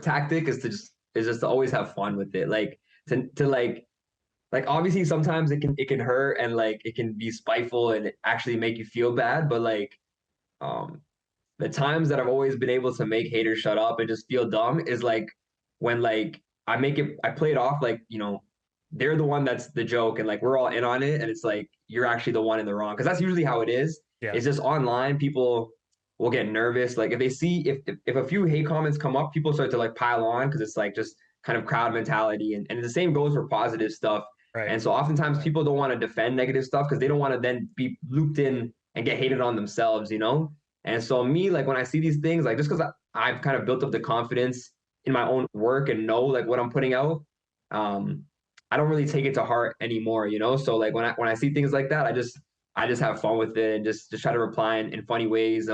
tactic is to just is just to always have fun with it. Like to like obviously sometimes it can hurt and like it can be spiteful and actually make you feel bad, but like um the times that I've always been able to make haters shut up and just feel dumb is like when like I play it off like, they're the one that's the joke and like we're all in on it and it's like you're actually the one in the wrong. Because that's usually how it is. Yeah. It's just online, people will get nervous. Like if they see if a few hate comments come up, people start to like pile on because it's like just kind of crowd mentality. And the same goes for positive stuff. Right. And so oftentimes people don't want to defend negative stuff because they don't want to then be looped in and get hated on themselves, you know? And so me, like when I see these things, like just because I've kind of built up the confidence in my own work and know like what I'm putting out, um, I don't really take it to heart anymore, you know? So like when I see things like that, I just have fun with it and just try to reply in funny ways.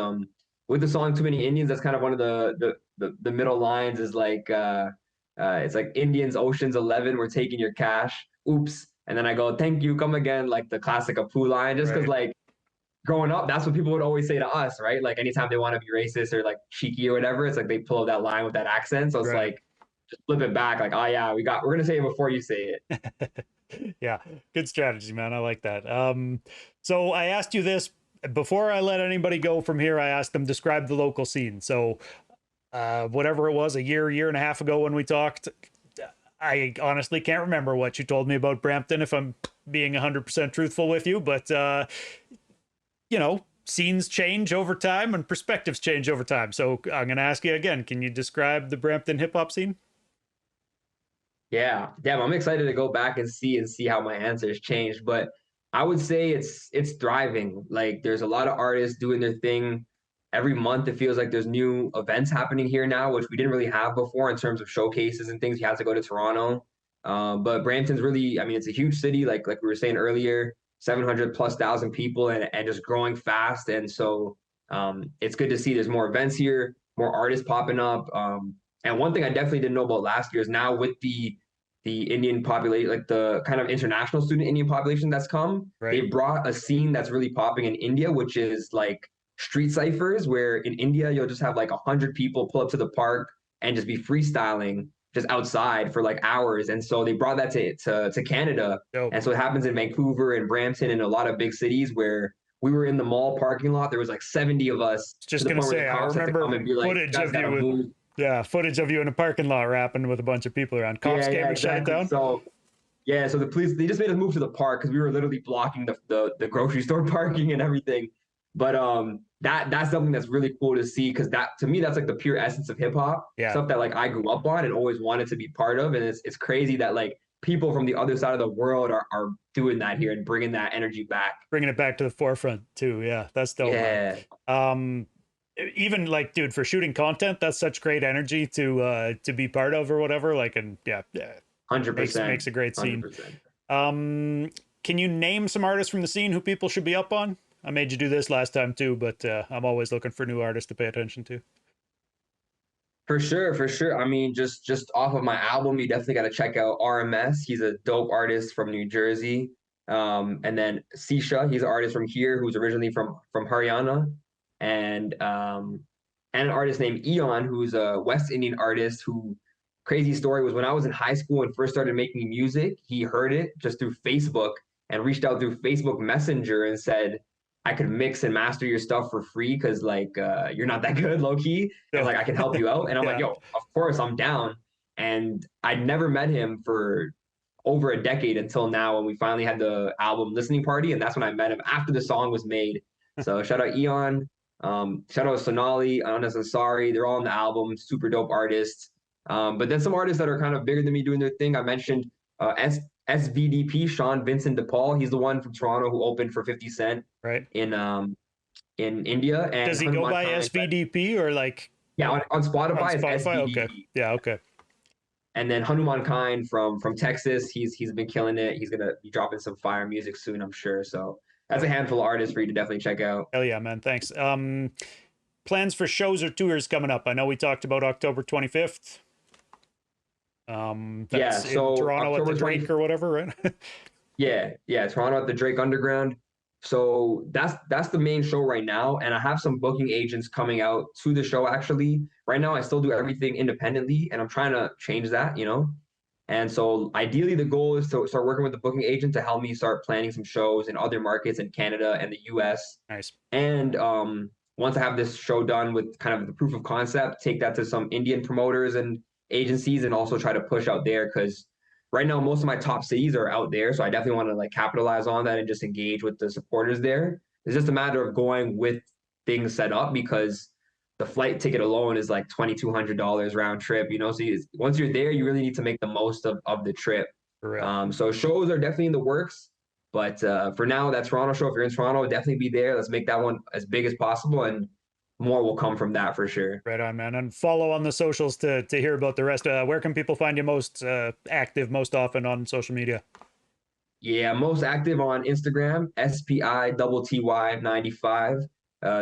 With the song "Too Many Indians," that's kind of one of the middle lines is like it's like Indians, Ocean's 11, we're taking your cash. Oops. And then I go, thank you, come again, like the classic Apu line, just because like growing up, that's what people would always say to us, right? Like anytime they want to be racist or like cheeky or whatever, it's like they pull that line with that accent. So it's like just flip it back, like, oh yeah, we're gonna say it before you say it. Yeah, good strategy, man. I like that. So I asked you this before I let anybody go from here. I asked them describe the local scene. So whatever it was, a year and a half ago when we talked, I honestly can't remember what you told me about Brampton, if I'm being 100% truthful with you, but scenes change over time and perspectives change over time. So I'm going to ask you again, can you describe the Brampton hip hop scene? Yeah, I'm excited to go back and see how my answers changed, but I would say it's thriving. Like there's a lot of artists doing their thing. Every month it feels like there's new events happening here now, which we didn't really have before in terms of showcases and things. You have to go to Toronto. But Brampton's really, I mean, it's a huge city, like we were saying earlier, 700 plus thousand people and just growing fast. And so it's good to see there's more events here, more artists popping up. And one thing I definitely didn't know about last year is now with the Indian population, like the kind of international student Indian population that's come, they brought a scene that's really popping in India, which is like street ciphers, where in India you'll just have like 100 people pull up to the park and just be freestyling just outside for like hours. And so they brought that to Canada. Dope. And so it happens in Vancouver and Brampton and a lot of big cities where we were in the mall parking lot. There was like 70 of us. Just gonna say, I remember footage of you footage of you in a parking lot rapping with a bunch of people around. Cops came and shut it down. So the police, they just made us move to the park because we were literally blocking the grocery store parking and everything. But that's something that's really cool to see, because that to me that's like the pure essence of hip hop. Stuff that like I grew up on and always wanted to be part of. And it's crazy that like people from the other side of the world are doing that here and bringing that energy back. Bringing it back to the forefront too. Yeah, that's dope. Yeah. Even like, dude, for shooting content, that's such great energy to be part of or whatever. Like, and 100% makes a great scene. 100%. Can you name some artists from the scene who people should be up on? I made you do this last time too, but I'm always looking for new artists to pay attention to. For sure. I mean, just off of my album, you definitely got to check out RMS. He's a dope artist from New Jersey. And then Sisha, he's an artist from here who's originally from Haryana. And an artist named Eon, who's a West Indian artist who, crazy story was when I was in high school and first started making music, he heard it just through Facebook and reached out through Facebook Messenger and said, I could mix and master your stuff for free because like you're not that good, low key, and like I can help you out. And I'm like, yo, of course I'm down. And I'd never met him for over a decade until now when we finally had the album listening party, and that's when I met him after the song was made. So shout out Eon, shout out Sonali, Anas Ansari, they're all on the album, super dope artists. But then some artists that are kind of bigger than me doing their thing. I mentioned SVDP, Sean Vincent DePaul. He's the one from Toronto who opened for 50 Cent in India. And does he go by SVDP or like? Yeah, on Spotify. On Spotify? Okay. Yeah, okay. And then Hanuman Kine from Texas. He's been killing it. He's gonna be dropping some fire music soon, I'm sure. So that's a handful of artists for you to definitely check out. Hell yeah, man. Thanks. Plans for shows or tours coming up? I know we talked about October 25th. That's so in Toronto October at the Drake 20th. Or whatever, right? yeah, Toronto at the Drake Underground. So that's the main show right now, and I have some booking agents coming out to the show. Actually, right now I still do everything independently, and I'm trying to change that, you know. And so ideally, the goal is to start working with the booking agent to help me start planning some shows in other markets in Canada and the US. Nice. And once I have this show done with kind of the proof of concept, take that to some Indian promoters and agencies and also try to push out there, because right now most of my top cities are out there. So I definitely want to like capitalize on that and just engage with the supporters there. It's just a matter of going with things set up, because the flight ticket alone is like $2,200 round trip, you know. So once you're there, you really need to make the most of the trip. For real. So shows are definitely in the works. But for now, that Toronto show, if you're in Toronto, definitely be there. Let's make that one as big as possible, and more will come from that for sure. Right on, man. And follow on the socials to hear about the rest. Where can people find you most active, most often on social media? Yeah, most active on Instagram, SPITTY95.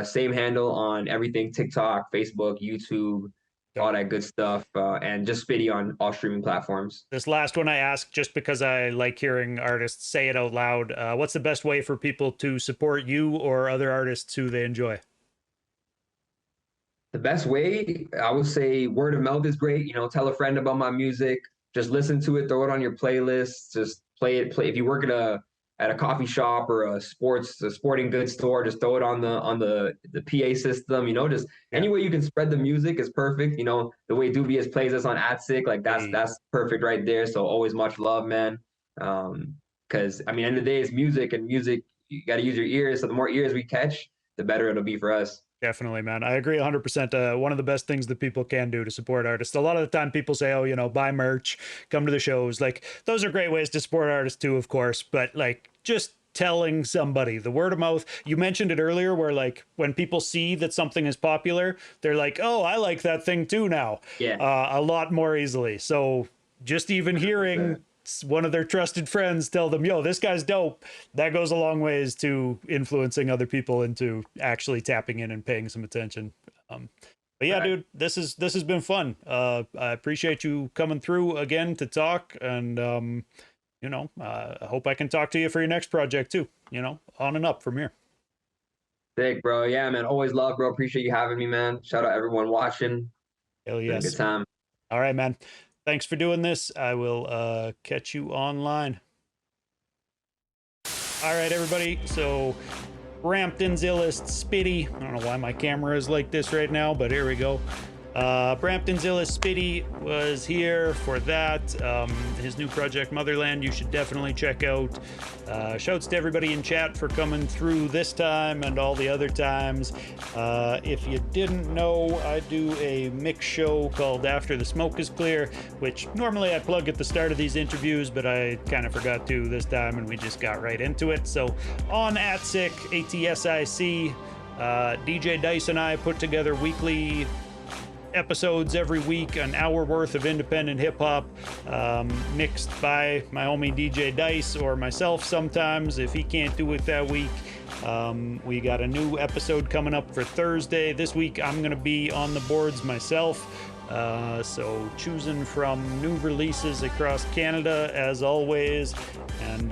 Same handle on everything, TikTok, Facebook, YouTube, all that good stuff, and just Spitty on all streaming platforms. This last one I asked just because I like hearing artists say it out loud. What's the best way for people to support you or other artists who they enjoy? The best way, I would say word of mouth is great. You know, tell a friend about my music. Just listen to it, throw it on your playlist. Just play it. If you work at a coffee shop or a sporting goods store, just throw it on the PA system. You know, just any way you can spread the music is perfect. You know, the way Doobyis plays us on AdSick, like that's perfect right there. So always much love, man. Because I mean, end of the day, it's music, and music, you got to use your ears. So the more ears we catch, the better it'll be for us. Definitely, man. I agree 100%. One of the best things that people can do to support artists. A lot of the time people say, oh, you know, buy merch, come to the shows. Like, those are great ways to support artists too, of course. But like, just telling somebody, the word of mouth. You mentioned it earlier where like when people see that something is popular, they're like, oh, I like that thing too now. Yeah. A lot more easily. So just even hearing one of their trusted friends tell them, yo, this guy's dope, that goes a long ways to influencing other people into actually tapping in and paying some attention. But yeah, dude, this has been fun. I appreciate you coming through again to talk, and you know, I hope I can talk to you for your next project too, you know, on and up from here. Sick, bro. Yeah, man, always love, bro. Appreciate you having me, man. Shout out everyone watching. Hell yes. Good time. All right, man. Thanks for doing this. I will catch you online. All right, everybody. So Brampton's illest Spitty. I don't know why my camera is like this right now, but here we go. Brampton's illest Spitty was here for that. His new project, Motherland, you should definitely check out. Shouts to everybody in chat for coming through this time and all the other times. If you didn't know, I do a mix show called After the Smoke is Clear, which normally I plug at the start of these interviews, but I kind of forgot to this time and we just got right into it. So on ATSIC, ATSIC, DJ Dice and I put together weekly episodes every week, an hour worth of independent hip-hop, mixed by my homie DJ Dice or myself sometimes if he can't do it that week. We got a new episode coming up for Thursday. This week I'm gonna be on the boards myself, so choosing from new releases across Canada as always. And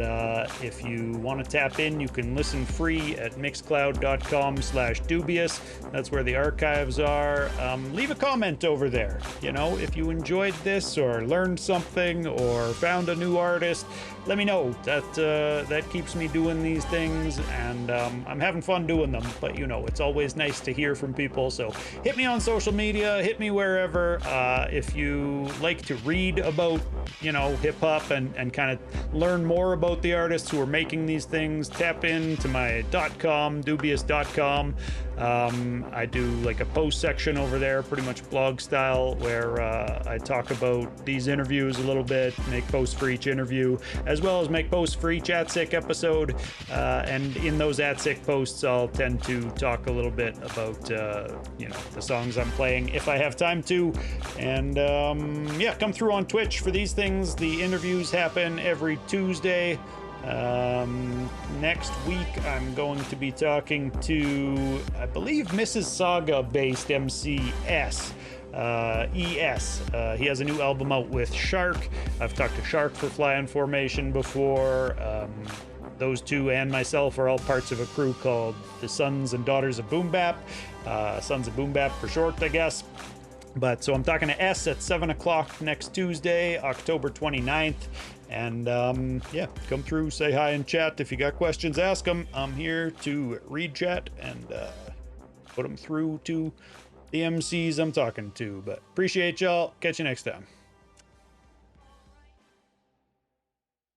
if you want to tap in, you can listen free at mixcloud.com/Doobyis. That's where the archives are. Leave a comment over there. You know, if you enjoyed this or learned something or found a new artist, let me know. That keeps me doing these things, and I'm having fun doing them. But you know, it's always nice to hear from people. So hit me on social media, hit me wherever. If you like to read about, you know, hip hop and kind of learn more about the artists who are making these things, tap into my .com, Doobyis.com. I do like a post section over there, pretty much blog style, where I talk about these interviews a little bit, make posts for each interview, as well as make posts for each ATSIC episode. And in those ATSIC posts, I'll tend to talk a little bit about, you know, the songs I'm playing if I have time to. And yeah, come through on Twitch for these things. The interviews happen every Tuesday. Next week I'm going to be talking to, I believe, Mississauga based emcee ES. He has a new album out with Shark. I've talked to Shark for Fly in Formation before. those two and myself are all parts of a crew called the Sons and Daughters of Boom Bap. Sons of Boom Bap for short, I guess. But so I'm talking to S at 7 o'clock next Tuesday, October 29th. And yeah, come through, say hi and chat. If you got questions, ask them. I'm here to read chat and put them through to the MCs I'm talking to. But appreciate y'all. Catch you next time.